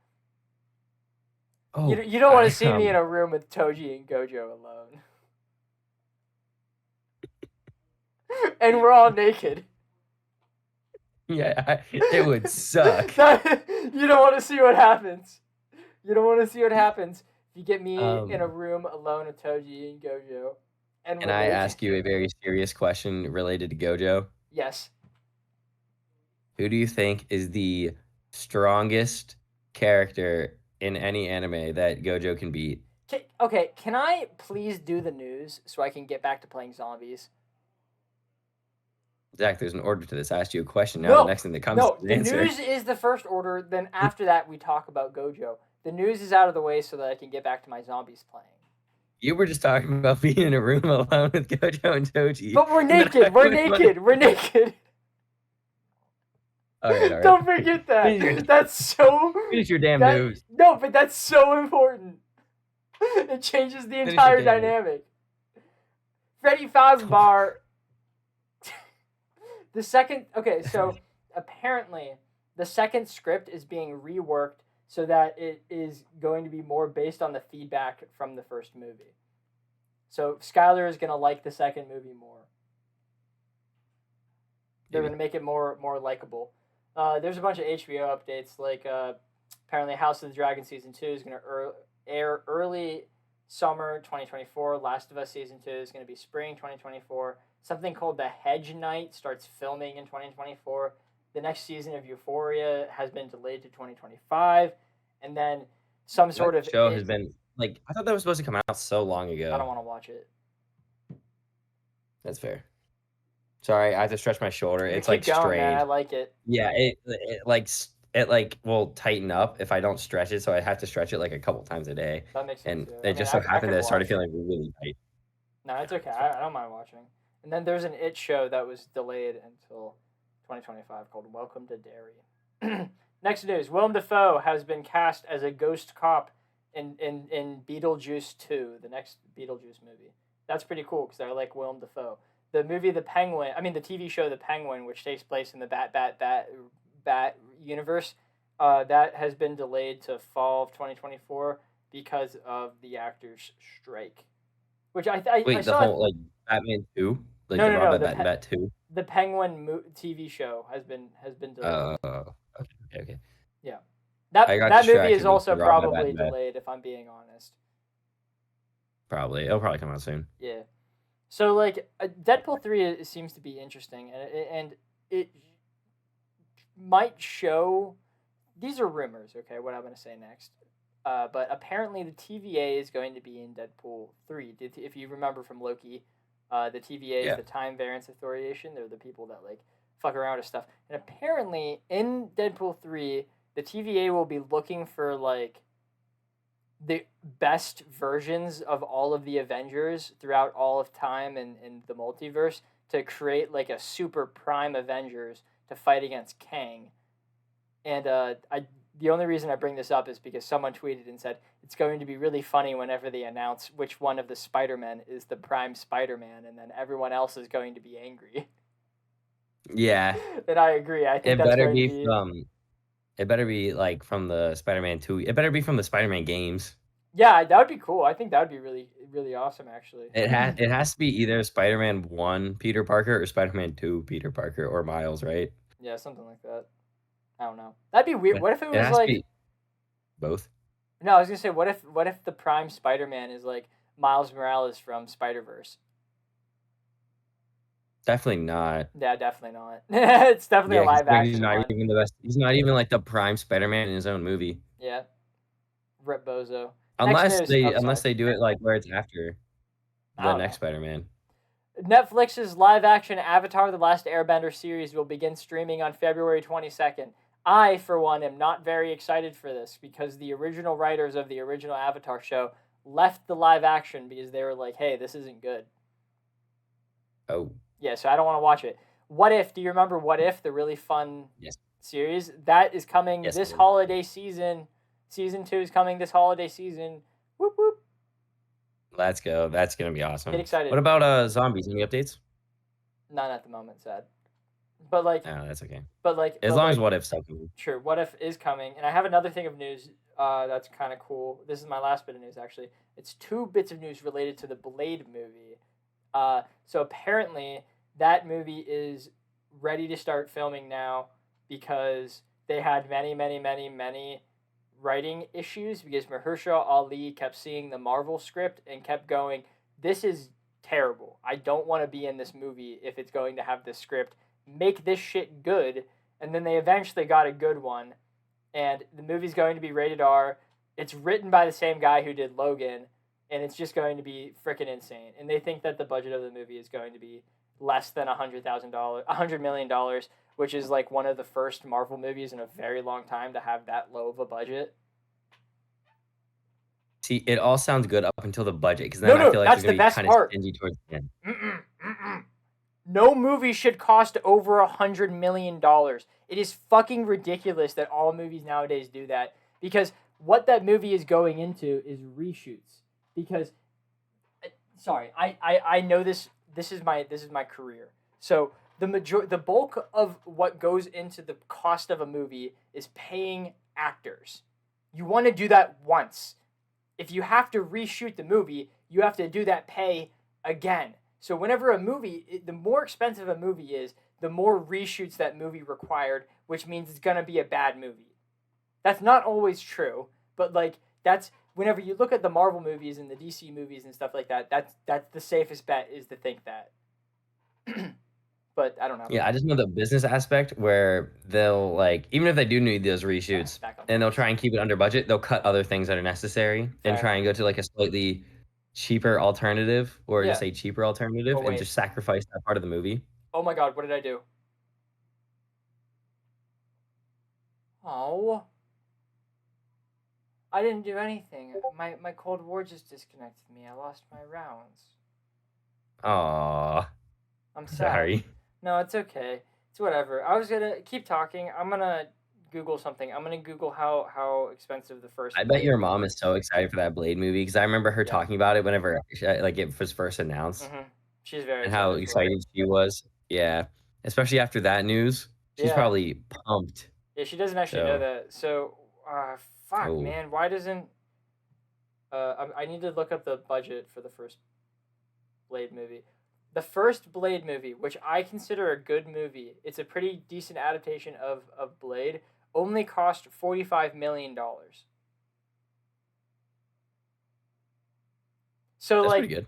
B: Oh,
A: You don't want
B: I
A: to see me in a room with Toji and Gojo alone. And we're all naked.
B: yeah, it would suck.
A: You don't want to see what happens. You don't want to see what happens if you get me in a
B: Um,
A: room alone with Toji and Gojo. And
B: Can
A: we're
B: I
A: naked.
B: ask you a very serious question related to Gojo?
A: Yes.
B: Who do you think is the strongest character in any anime that Gojo can beat?
A: Okay, can I please do the news so I can get back to playing zombies?
B: Zach, there's an order to this. I asked you a question. Now the next thing that comes is
A: the
B: an answer.
A: news is the first order. Then after that, we talk about Gojo. The news is out of the way so that I can get back to my zombies playing.
B: You were just talking about being in a room alone with Gojo and Toji.
A: But we're naked. We're naked. We're naked.
B: All right.
A: Don't forget that. That's so.
B: Finish your damn news.
A: No, but that's so important. It changes the
B: Finish
A: entire
B: your damn news.
A: dynamic. Freddy Fazbear. The second. Okay, so apparently the second script is being reworked so that it is going to be more based on the feedback from the first movie. So Skylar is going to like the second movie more. They're going to make it more likable. There's a bunch of HBO updates, like apparently House of the Dragon Season 2 is going to air early summer 2024. Last of Us Season 2 is going to be spring 2024. Something called The Hedge Knight starts filming in 2024. The next season of Euphoria has been delayed to 2025. And then some sort of
B: show has been, like, I thought that was supposed to come out so long ago.
A: I don't want to watch it.
B: That's fair. Sorry, I have to stretch my shoulder. It's
A: Keep
B: like
A: going,
B: strained.
A: man. I like it.
B: Yeah, it will tighten up if I don't stretch it, so I have to stretch it like a couple times a day.
A: That makes sense.
B: And it just so happened that it started feeling really tight.
A: No, it's okay. I don't mind watching. And then there's an It show that was delayed until 2025 called Welcome to Derry. Next news: Willem Dafoe has been cast as a ghost cop in Beetlejuice 2, the next Beetlejuice movie. That's pretty cool because I like Willem Dafoe. The movie The TV show The Penguin, which takes place in the Bat universe, that has been delayed to fall of 2024 because of the actors' strike. Which I saw.
B: Whole like Batman 2, like
A: No,
B: the
A: no,
B: Robin
A: the
B: Bat 2.
A: The Penguin TV show has been delayed.
B: Okay.
A: Yeah,
B: I
A: that
B: got
A: movie
B: distracted
A: is also
B: with Robin
A: probably
B: Bat.
A: delayed, if I'm being honest.
B: Probably. It'll probably come out soon.
A: Yeah. So like Deadpool 3 seems to be interesting, and it might show these are rumors, okay? What I'm going to say next. But apparently the TVA is going to be in Deadpool 3. If you remember from Loki, the TVA is
B: Yeah.
A: the Time Variance Authoriation. They're the people that like fuck around with stuff. And apparently in Deadpool 3, the TVA will be looking for like the best versions of all of the Avengers throughout all of time and the multiverse to create like a super prime Avengers to fight against Kang. And the only reason I bring this up is because someone tweeted and said it's going to be really funny whenever they announce which one of the Spider-Men is the prime Spider-Man, and then everyone else is going to be angry.
B: Yeah.
A: And I agree. I think
B: It
A: that's
B: better
A: going to
B: be
A: be.
B: from it better be, like, from the Spider-Man 2 it better be from the Spider-Man games.
A: Yeah, that would be cool. I think that would be really, really awesome, actually.
B: It has to be either Spider-Man 1 Peter Parker or Spider-Man 2 Peter Parker or Miles, right?
A: Yeah, something like that. I don't know. That'd be weird.
B: But
A: What if it
B: it
A: was
B: has to
A: like?
B: be both.
A: No, I was gonna say, what if the prime Spider-Man is like Miles Morales from Spider-Verse?
B: Definitely not.
A: Yeah, definitely not. It's definitely a
B: Yeah, 'cause,
A: live
B: like, he's
A: action
B: not
A: one.
B: even the best he's not even, like, the prime Spider-Man in his own movie.
A: Yeah, Rip Bozo. Next
B: Unless
A: news.
B: they
A: Oh,
B: unless
A: sorry.
B: they do it, like, where it's after
A: I
B: the
A: don't
B: next
A: know.
B: Spider-Man.
A: Netflix's live-action Avatar: The Last Airbender series will begin streaming on February 22nd. I, for one, am not very excited for this because the original writers of the original Avatar show left the live action because they were like, "Hey, this isn't good."
B: Oh,
A: Yeah, so I don't want to watch it. What If? Do you remember What If, the really fun
B: yes.
A: series? That is coming
B: Yes, I
A: this
B: do.
A: holiday season. Season 2 is coming this holiday season. Whoop whoop.
B: Let's go. That's gonna be
A: Get
B: awesome.
A: excited.
B: What about, zombies? Any updates?
A: None at the moment, sad. But like,
B: No, that's okay.
A: but like,
B: As
A: but
B: long as
A: like,
B: What If's still coming.
A: sure. What If is coming, and I have another thing of news. That's kind of cool. This is my last bit of news, actually. It's two bits of news related to the Blade movie. So apparently that movie is ready to start filming now because they had many, many, many, many writing issues because Mahershala Ali kept seeing the Marvel script and kept going, "This is terrible. I don't want to be in this movie if it's going to have this script. Make this shit good." And then they eventually got a good one, and the movie's going to be rated R. It's written by the same guy who did Logan, and it's just going to be freaking insane. And they think that the budget of the movie is going to be less than $100 million, which is like one of the first Marvel movies in a very long time to have that low of a budget.
B: See, it all sounds good up until the budget, because
A: No,
B: then I
A: no,
B: feel like
A: that's
B: they're
A: the
B: gonna be
A: best
B: kinda
A: part.
B: stingy towards the end.
A: Mm-mm, mm-mm. No movie should cost over $100 million. It is fucking ridiculous that all movies nowadays do that because what that movie is going into is reshoots. Because, sorry, I know this. This is my career. So the bulk of what goes into the cost of a movie is paying actors. You want to do that once. If you have to reshoot the movie, you have to do that pay again. So whenever a movie, the more expensive a movie is, the more reshoots that movie required, which means it's gonna be a bad movie. That's not always true, but like that's whenever you look at the Marvel movies and the DC movies and stuff like that, that's the safest bet is to think that. But I don't know.
B: Yeah, I just know the business aspect where they'll, like even if they do need those reshoots,
A: Back on
B: and they'll
A: focus.
B: try and keep it under budget, they'll cut other things that are necessary and
A: Fair.
B: try and go to, like, a slightly cheaper alternative, or
A: Yeah.
B: just a cheaper alternative,
A: Oh
B: and
A: wait.
B: just sacrifice that part of the movie.
A: Oh my God, what did I do? Oh. I didn't do anything. My Cold War just disconnected me. I lost my rounds.
B: Aw,
A: I'm sad.
B: sorry.
A: No, it's okay. It's whatever. I was gonna keep talking. I'm gonna Google something. I'm gonna Google how expensive the first.
B: I bet
A: Blade
B: your
A: movie
B: mom is so excited for that Blade movie, because I remember her
A: Yeah.
B: talking about it whenever, like, it was first announced,
A: She's very
B: and how
A: excited for it.
B: excited she was. Yeah, especially after that news, she's
A: Yeah.
B: probably pumped.
A: Yeah, she doesn't actually know
B: So
A: that. So, fuck,
B: oh,
A: man. Why doesn't? I need to look up the budget for the first Blade movie. The first Blade movie, which I consider a good movie, it's a pretty decent adaptation of Blade, only cost $45 million. So
B: that's
A: like
B: pretty good.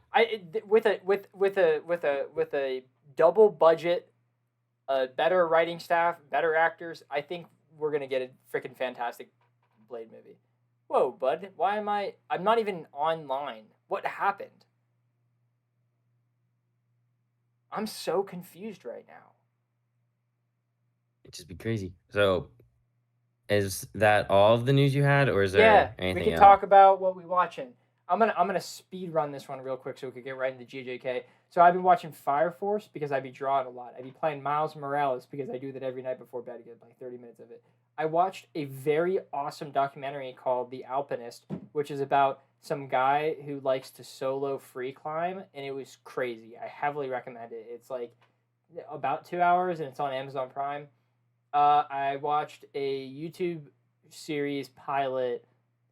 A: with a double budget, better writing staff, better actors, I think we're gonna get a freaking fantastic Blade movie. Whoa, bud, why am I? I'm not even online. What happened? I'm so confused right now.
B: It'd just be crazy. So, is that all of the news you had, or is
A: Yeah,
B: there
A: we
B: anything
A: could
B: else?
A: talk about what we watching. I'm gonna speed run this one real quick so we could get right into GJK. So I've been watching Fire Force because I be drawing a lot. I be playing Miles Morales because I do that every night before bed. I get like 30 minutes of it. I watched a very awesome documentary called The Alpinist, which is about some guy who likes to solo free climb, and it was crazy. I heavily recommend it. It's like about 2 hours, and it's on Amazon Prime. I watched a YouTube series pilot,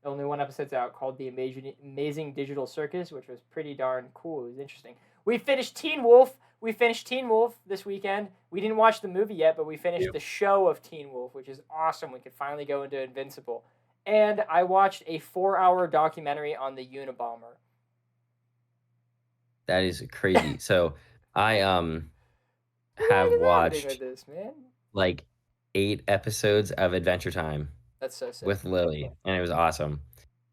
A: only one episode's out, called The Amazing Digital Circus, which was pretty darn cool. It was interesting. We finished Teen Wolf. We finished Teen Wolf this weekend. We didn't watch the movie yet, but we finished
B: Yep.
A: the show of Teen Wolf, which is awesome. We could finally go into Invincible. And I watched a 4-hour documentary on the Unabomber.
B: That is crazy. So, I
A: What
B: have
A: is happening with
B: watched
A: this, man?
B: like 8 episodes of Adventure Time
A: That's so sick.
B: with Lily, and it was awesome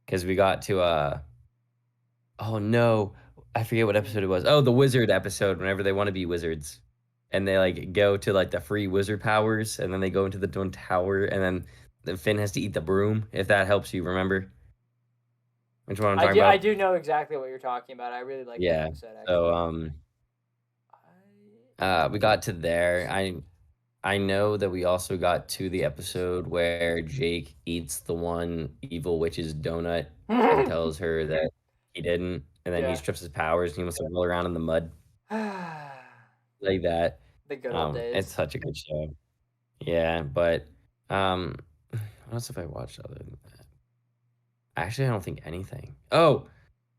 B: because we got to oh no, I forget what episode it was. Oh, the wizard episode. Whenever they want to be wizards, and they like go to like the free wizard powers, and then they go into the Twin Tower, and then Finn has to eat the broom. If that helps you remember which one I'm
A: I
B: talking
A: do. I
B: about.
A: do know exactly what you're talking about. I really like that
B: Yeah.
A: episode
B: So
A: actually.
B: we got to there. I know that we also got to the episode where Jake eats the one evil witch's donut and
A: I...
B: tells her that he didn't, and then he
A: yeah.
B: strips his powers and he wants to roll around in the mud like that.
A: The good old
B: It's
A: days.
B: such a good show. Yeah, but what else have I watched other than that? Actually, I don't think anything. Oh,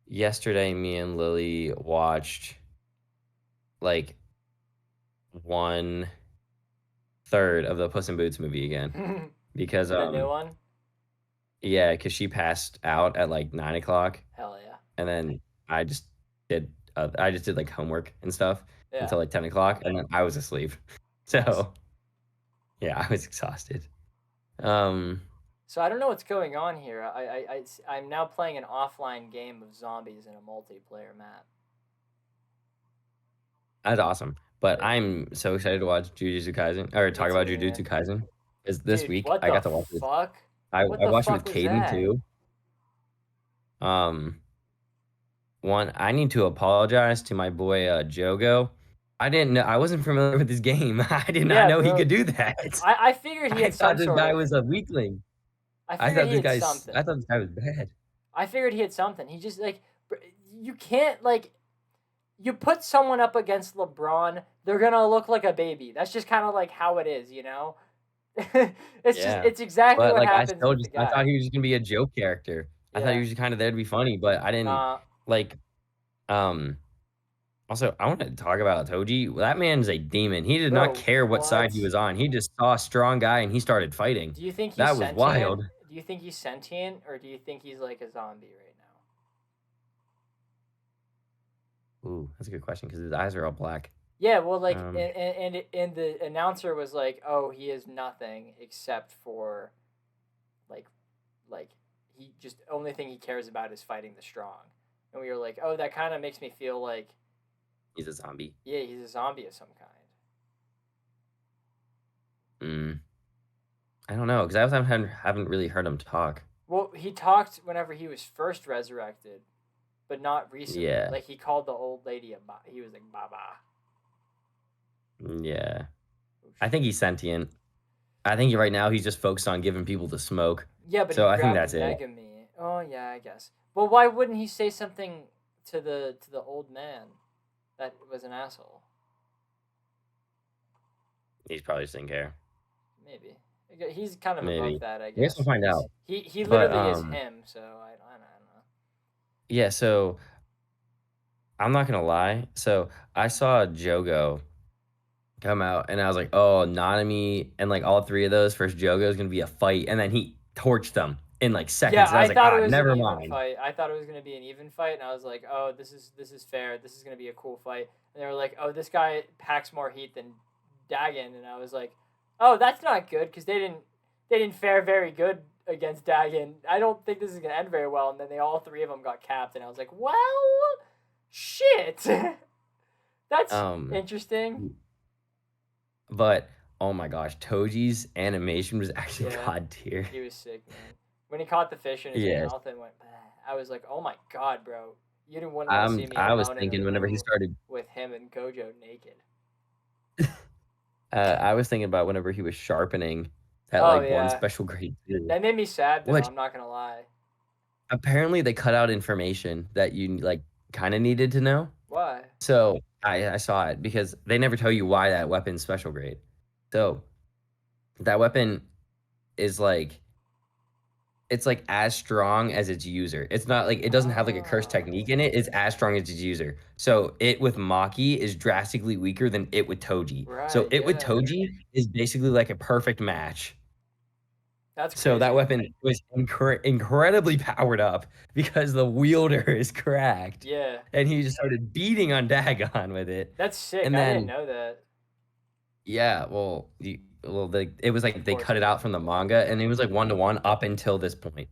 B: yesterday me and Lily watched like 1/3 of the Puss in Boots movie again because
A: The new one?
B: yeah, because she passed out at like 9 o'clock,
A: Hell yeah.
B: and then I just did like homework and stuff
A: Yeah.
B: until like 10 o'clock, and then I was asleep.
A: Nice.
B: So yeah, I was exhausted. Um,
A: So I don't know what's going on here. I'm now playing an offline game of zombies in a multiplayer map.
B: that's awesome. But
A: Thank you.
B: I'm so excited to watch Jujutsu Kaisen or
A: Me
B: talk about
A: too, man.
B: Jujutsu Kaisen. Because this
A: Dude,
B: week
A: what
B: I
A: the
B: got to watch it.
A: fuck?
B: I
A: What the
B: watched it
A: fuck
B: with
A: was
B: Caden
A: that?
B: too. Um, One, I need to apologize to my boy Jogo. I didn't know. I wasn't familiar with this game. I did not
A: Yeah,
B: know he
A: bro.
B: could do that.
A: I figured he
B: I
A: had
B: thought
A: some
B: this
A: sort
B: guy
A: of.
B: was a weakling.
A: I figured he had
B: I
A: something.
B: thought this guy was bad.
A: I figured he had something. He just like you can't like you put someone up against LeBron, they're gonna look like a baby. That's just kind of like how it is, you know.
B: Yeah.
A: It's exactly
B: But
A: what
B: like
A: happens with the
B: I thought
A: guy.
B: he was just gonna be a joke character. I thought he
A: Yeah.
B: was just kind of there to be funny, but I didn't
A: Nah.
B: like um also I want to talk about Toji. That man's a demon. He did not
A: Bro,
B: care what side
A: what?
B: he was on. He just saw a strong guy and he started fighting.
A: Do you think he's
B: That was
A: sentient?
B: wild.
A: Do you think he's sentient, or do you think he's like a zombie right now?
B: Ooh, that's a good question because his eyes are all black.
A: Yeah, well, like,
B: Um,
A: and the announcer was like, "Oh, he is nothing except for, like, like he just only thing he cares about is fighting the strong." And we were like, "Oh, that kind of makes me feel like,
B: he's a zombie.
A: yeah, he's a zombie of some kind."
B: Mm, I don't know because haven't really heard him talk.
A: Well, he talked whenever he was first resurrected, but not recently.
B: Yeah,
A: Like he called the old lady a he was like Baba.
B: yeah.
A: Oh,
B: I think he's sentient. I think right now he's just focused on giving people the smoke.
A: yeah, but he
B: So I think
A: grabbed
B: that's it.
A: Megami. Oh yeah, I guess. Well, why wouldn't he say something to the old man that was an asshole?
B: He's probably just didn't care.
A: Maybe he's kind of
B: Maybe.
A: above that, I
B: I guess we'll
A: guess.
B: find out.
A: He
B: But
A: literally is him. So I don't know.
B: yeah. So I'm not gonna lie. So I saw Jogo come out, and I was like, "Oh, Nanami," and like all three of those first Jogo is gonna be a fight, and then he torched them in like
A: Yeah,
B: seconds. And I
A: I
B: was like,
A: thought it
B: "Ah,
A: was an
B: never
A: even
B: mind."
A: fight. I thought it was gonna be an even fight, and I was like, "Oh, this is fair. This is gonna be a cool fight." And they were like, "Oh, this guy packs more heat than Dagon," and I was like, "Oh, that's not good," because they didn't fare very good against Dagon. I don't think this is gonna end very well. And then all three of them got capped, and I was like, well, shit. That's
B: Um,
A: interesting.
B: but oh my gosh, Toji's animation was actually
A: Yeah,
B: god tier.
A: he was sick, man. When he caught the fish in his
B: Yes.
A: mouth and went, I was like, oh my god, bro. Wouldn't want to see me
B: I was
A: alone in a
B: thinking whenever he
A: room
B: started
A: with him and Gojo naked.
B: I was thinking about whenever he was sharpening that,
A: Oh
B: like, one
A: yeah,
B: special grade too,
A: that made me sad though.
B: which
A: I'm not gonna lie.
B: apparently they cut out information that you, like, kinda needed to know.
A: Why?
B: So, I saw it because they never tell you why that weapon's special grade. So, that weapon is, like it's, like, as strong as its user. It's not like it doesn't have, like, a curse technique
A: Oh,
B: in it, it's as strong as its user. So, it with Maki is drastically weaker than it with Toji. So,
A: right.
B: it with
A: Yeah,
B: Toji is basically like a perfect match.
A: that's
B: So that
A: crazy.
B: weapon was incredibly powered up because the wielder is cracked,
A: Yeah,
B: and he just started beating on Dagon with it,
A: that's sick.
B: and
A: I didn't
B: then
A: know that.
B: yeah, it was like
A: Of
B: they
A: course
B: cut
A: they
B: it out
A: didn't.
B: from the manga, and it was like 1-to-1 up until this point,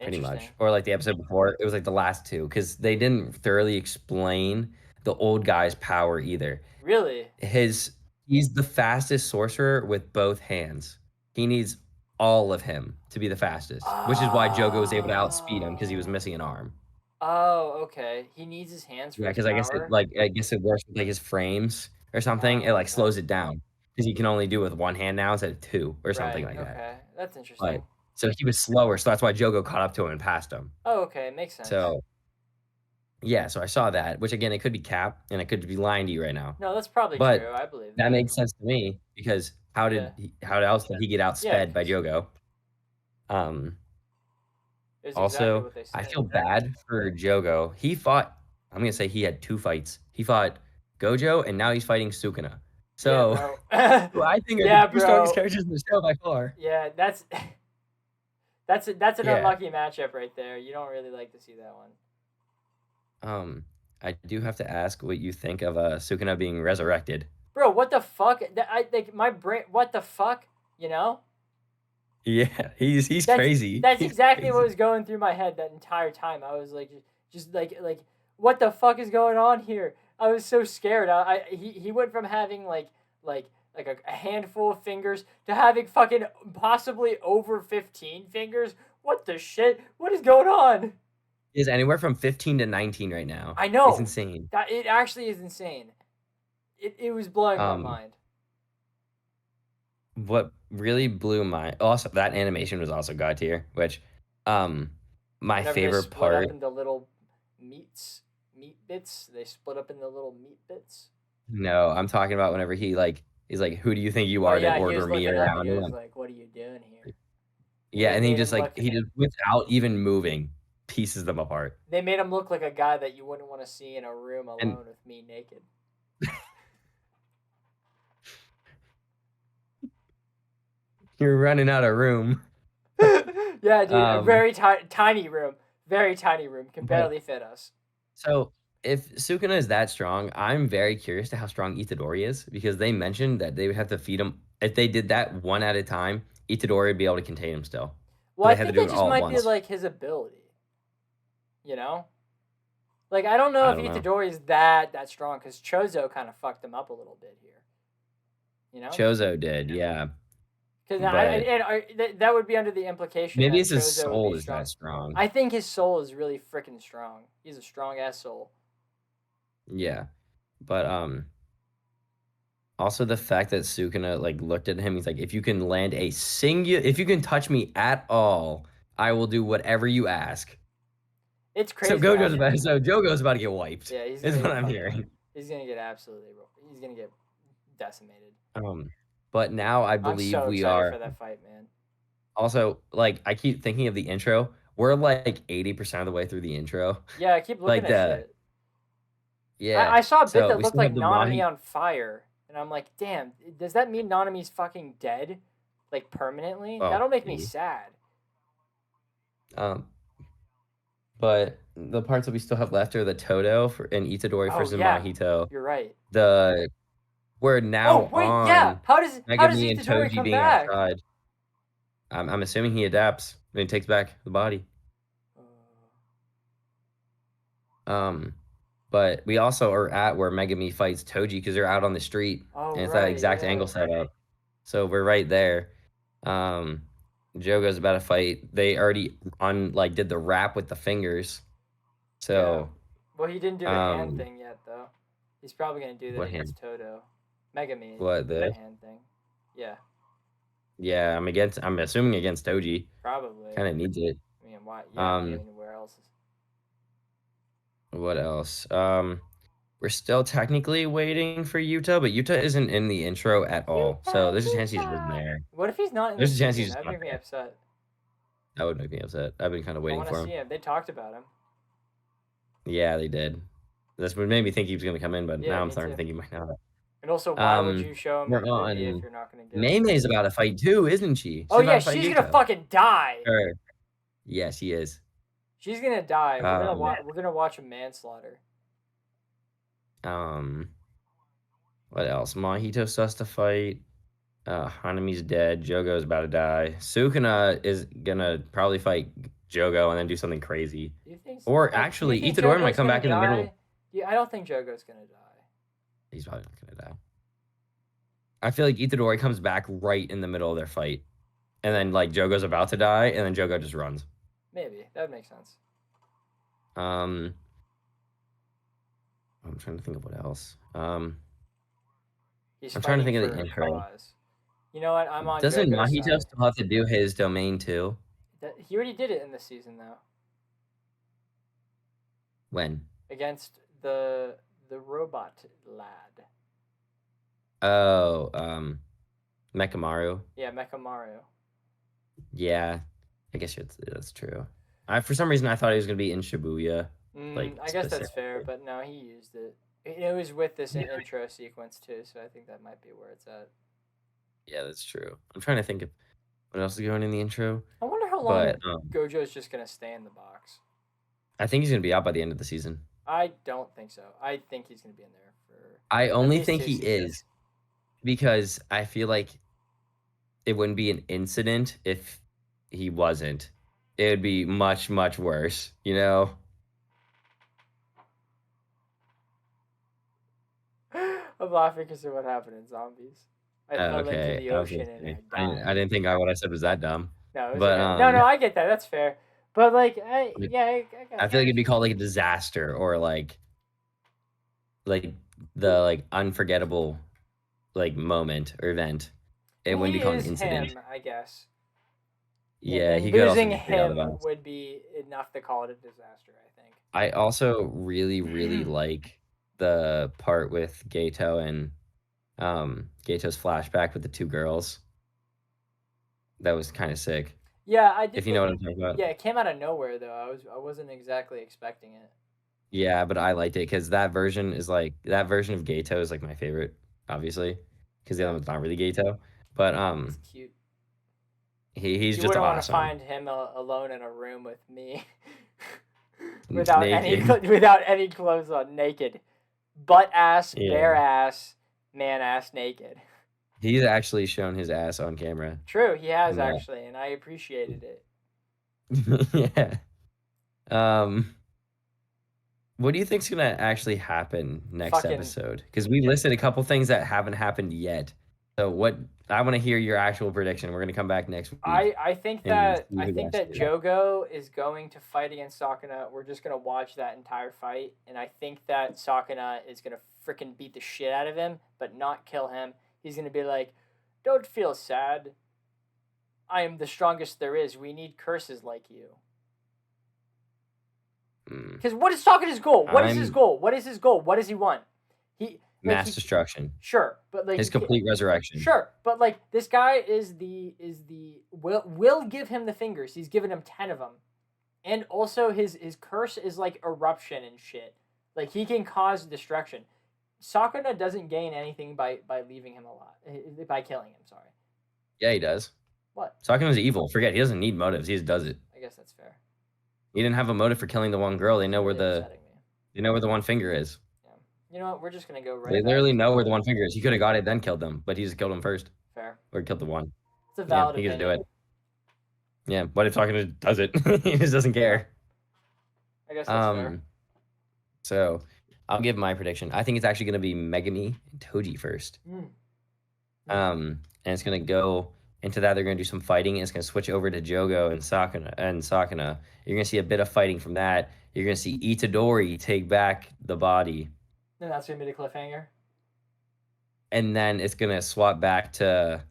B: pretty
A: Interesting.
B: much, or like the episode before, it was like the last 2 because they didn't thoroughly explain the old guy's power either.
A: Really?
B: His He's the fastest sorcerer with both hands. He needs all of him to be the fastest, which is why Jogo was able to outspeed him because he was
A: Oh.
B: missing an arm.
A: Oh, okay. He needs his hands for
B: Yeah,
A: his
B: because
A: power.
B: I guess it works with, like, his frames or something. It, like,
A: Okay.
B: slows it down because he can only do it with 1 hand now instead of 2 or something
A: Right.
B: like that.
A: Okay. That's
B: But
A: interesting.
B: so he was slower, so that's why Jogo caught up to him and passed him.
A: Oh, okay. Makes sense.
B: So, yeah, so I saw that, which again, it could be Cap, and I could be lying to you right now.
A: No, that's probably
B: But
A: true. I believe
B: that
A: that.
B: makes sense to me because
A: Yeah.
B: how else did he get
A: Yeah,
B: outsped by
A: because
B: Jogo? Um,
A: it's exactly
B: Also,
A: what they
B: I
A: said.
B: feel bad for Jogo. I'm gonna say he had 2 fights. He fought Gojo, and now he's fighting Sukuna.
A: Yeah,
B: So,
A: bro.
B: who I think are the
A: Yeah,
B: 2 strongest
A: bro.
B: characters in the show by far.
A: Yeah, that's an
B: Yeah.
A: unlucky matchup right there. You don't really like to see that one.
B: Um, I do have to ask what you think of, Sukuna being resurrected.
A: Bro, what the fuck? I like my brain. What the fuck? You know?
B: Yeah, he's
A: That's
B: crazy.
A: that's
B: He's
A: exactly what
B: crazy.
A: was going through my head that entire time. I was like, just like what the fuck is going on here? I was so scared. He went from having like a handful of fingers to having fucking possibly over 15 fingers. What the shit? What is going on?
B: He is anywhere from 15 to 19 right now.
A: I
B: It's
A: know
B: insane.
A: that it actually is insane. It was blowing my
B: Um
A: mind.
B: What really blew my also, that animation was also god tier, which, um, my
A: Whenever they
B: favorite
A: split up
B: part
A: into little meat bits, they split up into little meat bits.
B: no, I'm talking about whenever he's like, "Who do you think you
A: Oh
B: are to
A: yeah, he
B: order
A: was
B: me
A: looking up and
B: around?"
A: he was
B: And
A: like, "What are you doing here?" And
B: yeah,
A: they
B: and
A: made him look.
B: he just without even moving, pieces them apart.
A: They made him look like a guy that you wouldn't want to see in a room
B: And
A: alone with me naked.
B: you're running out of room.
A: Yeah, dude, a
B: Um,
A: very tiny room, very tiny room, can
B: but
A: barely fit us.
B: so if Sukuna is that strong, I'm very curious to how strong Itadori is because they mentioned that they would have to feed him if they did that one at a time, Itadori would be able to contain him still.
A: Well,
B: But
A: I
B: they had to
A: think
B: do
A: that
B: it
A: just
B: all at
A: might be
B: once.
A: like his ability, you know. Like I don't know
B: I
A: if
B: don't know.
A: Itadori is that strong because Chozo kind of fucked him up a little bit here, you know.
B: Chozo did, yeah,
A: Because
B: but
A: that would be under the implication
B: maybe
A: that
B: it's his
A: Chozo would be
B: soul is
A: strong.
B: that strong.
A: I think his soul is really freaking strong. He's a strong ass soul.
B: Yeah, but, also the fact that Sukuna, like, looked at him, he's like, if you can touch me at all, I will do whatever you ask."
A: It's crazy actually.
B: So Jogo's about to get wiped,
A: Yeah, he's
B: is
A: gonna
B: what
A: get
B: I'm
A: fucking.
B: hearing.
A: He's gonna get absolutely. He's gonna get decimated.
B: Um, but now I
A: I'm
B: believe
A: so
B: we
A: excited
B: are
A: for that fight, man.
B: also, like, I keep thinking of the intro. We're, like, 80% of the way through the intro.
A: Yeah, I keep looking
B: Like,
A: at shit.
B: yeah.
A: I saw a bit
B: So,
A: that
B: we
A: looked
B: still
A: like
B: have the
A: Nanami
B: Mahi
A: on fire, and I'm like, damn, does that mean Nanami's fucking dead, like permanently?
B: oh,
A: That'll make me
B: maybe.
A: sad.
B: Um, but the parts that we still have left are the Todo and Itadori
A: Oh
B: versus
A: yeah,
B: Mahito.
A: you're right.
B: The We're
A: Oh
B: now
A: wait, yeah.
B: on
A: How does
B: Megami and
A: Itadori
B: Toji
A: come
B: being
A: back?
B: outside. I'm assuming he adapts and he takes back the body.
A: Uh,
B: Um, but we also are at where Megami fights Toji because they're out on the street
A: oh
B: and it's that
A: right,
B: exact
A: yeah.
B: angle set up. So we're right there. Um, Jogo's about to fight. They already did the rap with the fingers.
A: Yeah.
B: So
A: Well, he didn't do the hand
B: um,
A: thing yet, though. He's probably gonna do that
B: what hand?
A: against Toto. Megami
B: What
A: did the
B: this?
A: hand thing. Yeah,
B: Yeah, I'm assuming against Toji.
A: probably.
B: Kind of needs it.
A: I mean, why? Yeah. I
B: Um,
A: mean, where else?
B: what else? We're still technically waiting for Yuta, but Yuta isn't in the intro at all. So
A: Yuta,
B: there's a chance he's just
A: Yuta.
B: there.
A: What if he's not in the
B: There's a chance he's
A: season?
B: just
A: That'd
B: not
A: make me
B: there.
A: upset.
B: That would make me upset. I've been kind of
A: I
B: waiting
A: want to
B: for
A: see
B: him.
A: him. They talked about him.
B: Yeah, they did. That's what made me think he was gonna come in, but
A: Yeah,
B: now I'm
A: me
B: starting
A: too.
B: to think he might not.
A: And also, why would you show him in
B: We're
A: the movie if
B: on.
A: you're not gonna get?
B: May's about to fight too, isn't she?
A: Oh
B: She's about
A: yeah,
B: to fight
A: she's gonna
B: Yuta.
A: fucking die.
B: Or, yeah, she is.
A: She's gonna die.
B: Um,
A: We're gonna watch a manslaughter.
B: um, what else? Mahito still has to fight. Hanami's dead. Jogo's about to die. Sukuna is gonna probably fight Jogo and then do something crazy.
A: Do you think?
B: Or
A: Do you
B: actually,
A: think
B: Itadori might
A: Jogo's
B: come
A: gonna
B: back in the middle.
A: die? Yeah, I don't think Jogo's gonna die.
B: He's probably not gonna die. I feel like Itadori comes back right in the middle of their fight. And then like Jogo's about to die, and then Jogo just runs.
A: Maybe that would make sense.
B: I'm trying to think of what else.
A: He's
B: I'm trying to
A: fighting
B: think of
A: for
B: the
A: a
B: intro.
A: cause. You know what? I'm on
B: Doesn't
A: Jogo's
B: Mahito
A: side.
B: still have to do his domain too?
A: He already did it in the season though,
B: When?
A: against the robot lad.
B: Oh, Mechamaru.
A: Yeah, Mecha Mario.
B: Yeah, I guess that's true. For some reason I thought he was gonna be in Shibuya.
A: I guess that's fair, but no, he used it. It was with this intro sequence too, so I think that might be where it's at.
B: Yeah, that's true. I'm trying to think of what else is going in the intro.
A: I wonder how long Gojo's just gonna stay in the box.
B: I think he's gonna be out by the end of the season.
A: I don't think so. I think he's gonna be in there for.
B: I only
A: least
B: think
A: 2
B: he
A: seasons.
B: is because I feel like it wouldn't be an incident if he wasn't. It would be much, much worse, you know?
A: I'm laughing because of what happened in Zombies. I fell into the ocean and I died.
B: I didn't think what I said was that dumb.
A: No, it was
B: But
A: okay. No, I get that. That's fair. But like, I
B: Like,
A: got
B: I feel like it'd be called like a disaster or like the unforgettable moment or event. It wouldn't be called an incident.
A: him, I guess.
B: Yeah,
A: And
B: he could also
A: losing
B: just be out of
A: him
B: bounds.
A: would be enough to call it a disaster, I think.
B: I also really, really like the part with Gato and Gato's flashback with the 2 girls. That was kind of sick.
A: Yeah, I did.
B: If you know what I'm talking about.
A: Yeah, it came out of nowhere though. I wasn't exactly expecting it.
B: Yeah, but I liked it because that version of Gato is like my favorite, obviously, because the other one's not really Gato. But
A: It's cute.
B: he's
A: You
B: just
A: wouldn't want to
B: awesome.
A: find him alone in a room with me,
B: Naked.
A: without any clothes on, naked, butt ass,
B: Yeah.
A: bare ass, man ass, naked.
B: He's actually shown his ass on camera.
A: True, he has
B: Yeah.
A: actually, and I appreciated it.
B: Yeah. What do you think's gonna actually happen next episode? Because we listed a couple things that haven't happened yet. So what? I want to hear your actual prediction. We're gonna come back next week.
A: I think that
B: actually
A: Jogo is going to fight against Sakuna. We're just gonna watch that entire fight, and I think that Sakuna is gonna freaking beat the shit out of him, but not kill him. He's gonna be like, "Don't feel sad. I am the strongest there is. We need curses like you." Because what is Sakuna's goal? What is his goal? What is his goal? What does he want?
B: Mass destruction.
A: Sure, but like
B: his complete resurrection.
A: Sure, but like this guy is the will give him the fingers. He's given him 10 of them, and also his curse is like eruption and shit. Like he can cause destruction. Sakuna doesn't gain anything by leaving him alive, by killing him. Sorry.
B: Yeah, he does.
A: What?
B: Sakuna's evil. Forget he doesn't need motives. He just does it.
A: I guess that's fair.
B: He didn't have a motive for killing the one girl. They know where the one finger is.
A: You know what? We're just gonna go right.
B: They literally know where the one finger is. He could have got it, then killed them, but he just killed him first.
A: Fair.
B: Or killed the one.
A: It's a valid
B: opinion. He could do it. Yeah, what if Sakuna does it? He just doesn't
A: Yeah,
B: care.
A: I guess that's fair.
B: Um, so I'll give my prediction. I think it's actually gonna be Megami and Toji first.
A: Mm. Mm.
B: And it's gonna go into that. They're gonna do some fighting. And it's gonna switch over to Jogo and Sakuna. You're gonna see a bit of fighting from that. You're gonna see Itadori take back the body,
A: Then that's gonna be the cliffhanger.
B: and then it's gonna swap back to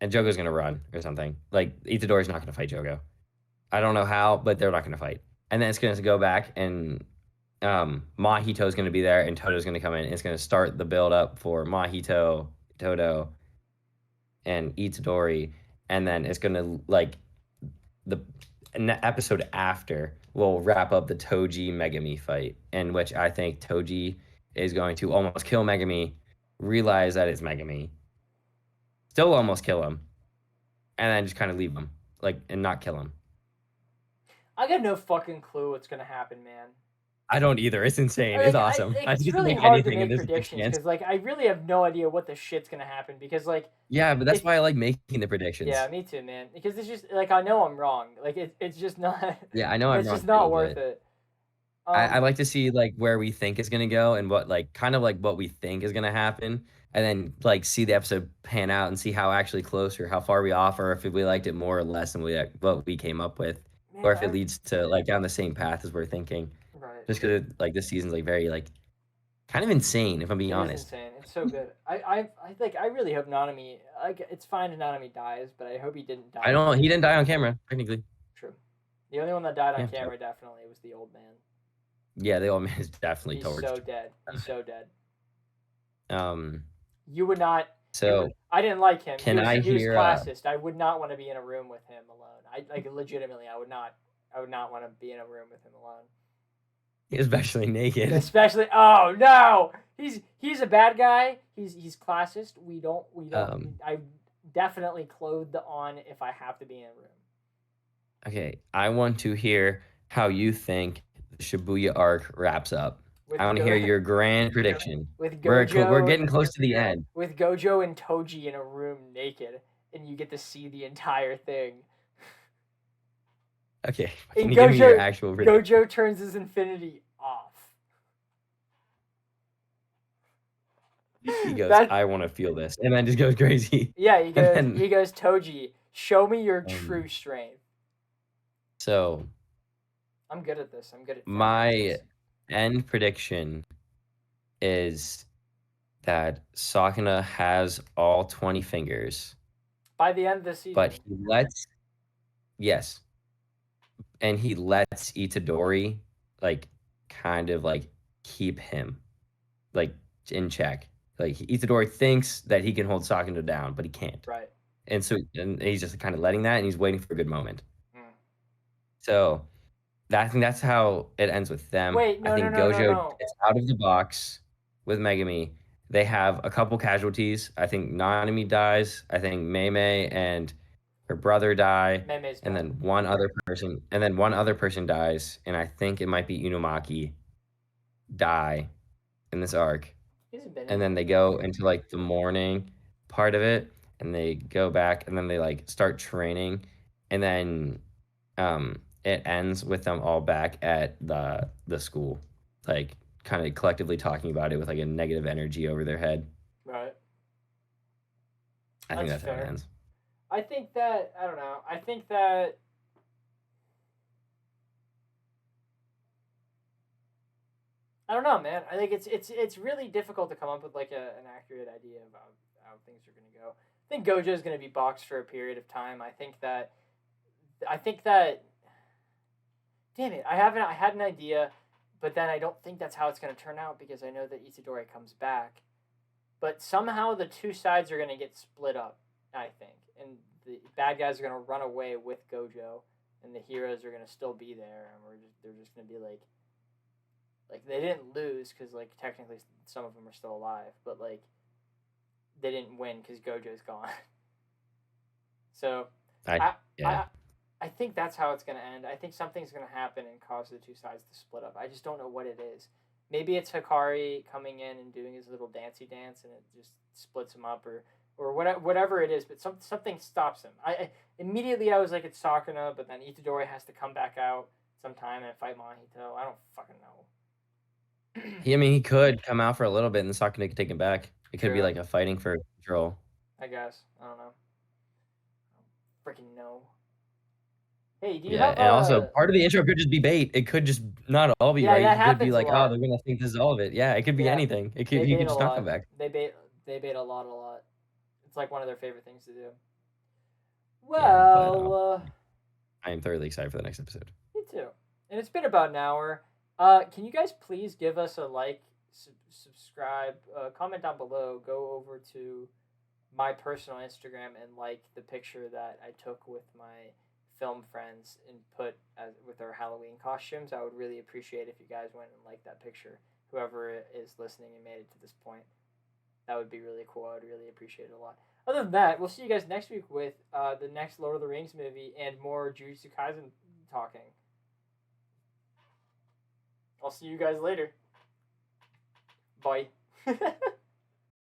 B: and Jogo's gonna run or something. Like Itadori's not gonna fight Jogo. I don't know how, but they're not gonna fight. And then it's gonna go back and Mahito's gonna be there and Toto's gonna come in. It's gonna start the build up for Mahito, Toto, and Itadori, and then it's gonna like the episode after will wrap up the Toji Megami fight, in which I think Toji is going to almost kill Megami, realize that it's Megami, still almost kill him, and then just kind of leave him, like, and not kill him.
A: I got no fucking clue what's gonna happen, man.
B: I don't either. It's insane. It's
A: Like,
B: awesome. I
A: it's
B: just
A: really
B: make
A: hard to
B: anything, and
A: make
B: there's a good
A: predictions
B: chance.
A: because like I really have no idea what the shit's gonna happen because like
B: Yeah, but that's
A: it's
B: why I like making the
A: yeah,
B: predictions.
A: me too, man. Because it's just like I know I'm wrong. Like it's just not
B: Yeah, I know I'm
A: it's
B: wrong
A: just
B: too,
A: not worth
B: but
A: it.
B: I like to see like where we think is gonna go and what like kind of like what we think is gonna happen, and then like see the episode pan out and see how actually close or how far we off, or if we liked it more or less than what we came up with, or
A: Man,
B: if it leads to like down the same path as we're thinking.
A: right.
B: Just because like this season's like very like kind of insane if I'm being
A: It is
B: honest.
A: insane. It's so good. I think I really hope Nanami like it's fine if Nanami dies, but I hope he didn't
B: I
A: die
B: don't. He didn't
A: prematurely.
B: die on camera technically.
A: True. The only one that died on
B: Yeah. So
A: camera definitely was the old man.
B: yeah, the old man is definitely
A: He's so
B: torched.
A: dead. He's so dead.
B: Um.
A: You would not.
B: So
A: I didn't like him.
B: can I
A: He was
B: hear?
A: classist. I would not want to be in a room with him alone. I like legitimately. I would not want to be in a room with him alone.
B: Especially naked.
A: Especially. Oh no. He's a bad guy. He's classist. We don't. I definitely clothed on if I have to be in a room.
B: Okay, I want to hear how you think the Shibuya arc wraps up.
A: With
B: I want to hear your grand prediction.
A: with
B: We're
A: Gojo
B: getting close to the end.
A: with Gojo and Toji in a room naked, and you get to see the entire thing.
B: Okay,
A: And
B: can you give me your actual prediction?
A: Gojo turns his infinity off.
B: He goes, "I want to feel this," and then just goes crazy.
A: Yeah,
B: And
A: he goes, Toji, show me your
B: then,
A: true strength.
B: so
A: I'm good at this. I'm good at
B: my end prediction is that Sakuna has all 20 fingers,
A: by the end of the season.
B: but he lets yes, and he lets Itadori like kind of like keep him like in check. Like Itadori thinks that he can hold Sakuna down, but he can't.
A: Right.
B: And so and he's just kind of letting that, and he's waiting for a good moment.
A: Mm.
B: So I think that's how it ends with them.
A: Wait,
B: I think Gojo is out of the box with Megami. They have a couple casualties. I think Nanami dies. I think Mei and her brother die,
A: Meme's
B: and
A: done.
B: then one other person dies, and I think it might be Inumaki die in this arc. And then they go into like the morning part of it, and they go back, and then they like start training, and then it ends with them all back at the school, like kind of collectively talking about it with like a negative energy over their head.
A: Right.
B: I think that's how it ends.
A: I think that I don't know. I think that I don't know, man. I think it's really difficult to come up with like an accurate idea about how things are gonna go. I think Gojo is gonna be boxed for a period of time. I think that damn it, I had an idea, but then I don't think that's how it's gonna turn out because I know that Itadori comes back. But somehow the two sides are gonna get split up, I think. And the bad guys are gonna run away with Gojo and the heroes are gonna still be there and they're just gonna be like they didn't lose because like technically some of them are still alive, but like they didn't win because Gojo's gone. So I think that's how it's gonna end. I think something's gonna happen and cause the two sides to split up. I just don't know what it is. Maybe it's Hikari coming in and doing his little dancey dance and it just splits them up, or or whatever it is, but something stops him. Immediately I was like, it's Sakuna, but then Itadori has to come back out sometime and fight Mahito. I don't fucking know.
B: He could come out for a little bit and Sakuna could take him back. It could be
A: True.
B: like a fighting for control.
A: I guess. I don't know. Freaking no. Hey, do you
B: Yeah,
A: have
B: and also
A: a?
B: part of the intro could just be bait. It could just not all be
A: Yeah,
B: right.
A: that
B: He could be
A: happens a
B: like, "Oh,
A: lot.
B: they're gonna think this is all of it." Yeah, it could be
A: Yeah,
B: anything. It could
A: they
B: he
A: bait
B: could
A: a
B: just not come
A: lot.
B: back.
A: They bait a lot, a lot. It's like one of their favorite things to do.
B: Yeah, but
A: Well,
B: I am thoroughly excited for the next episode.
A: me too. And it's been about an hour. Can you guys please give us a like, subscribe, comment down below. Go over to my personal Instagram and like the picture that I took with my film friends and put with our Halloween costumes. I would really appreciate if you guys went and liked that picture. Whoever is listening and made it to this point, that would be really cool. I would really appreciate it a lot. Other than that, we'll see you guys next week with the next Lord of the Rings movie and more Jujutsu Kaisen talking. I'll see you guys later. Bye.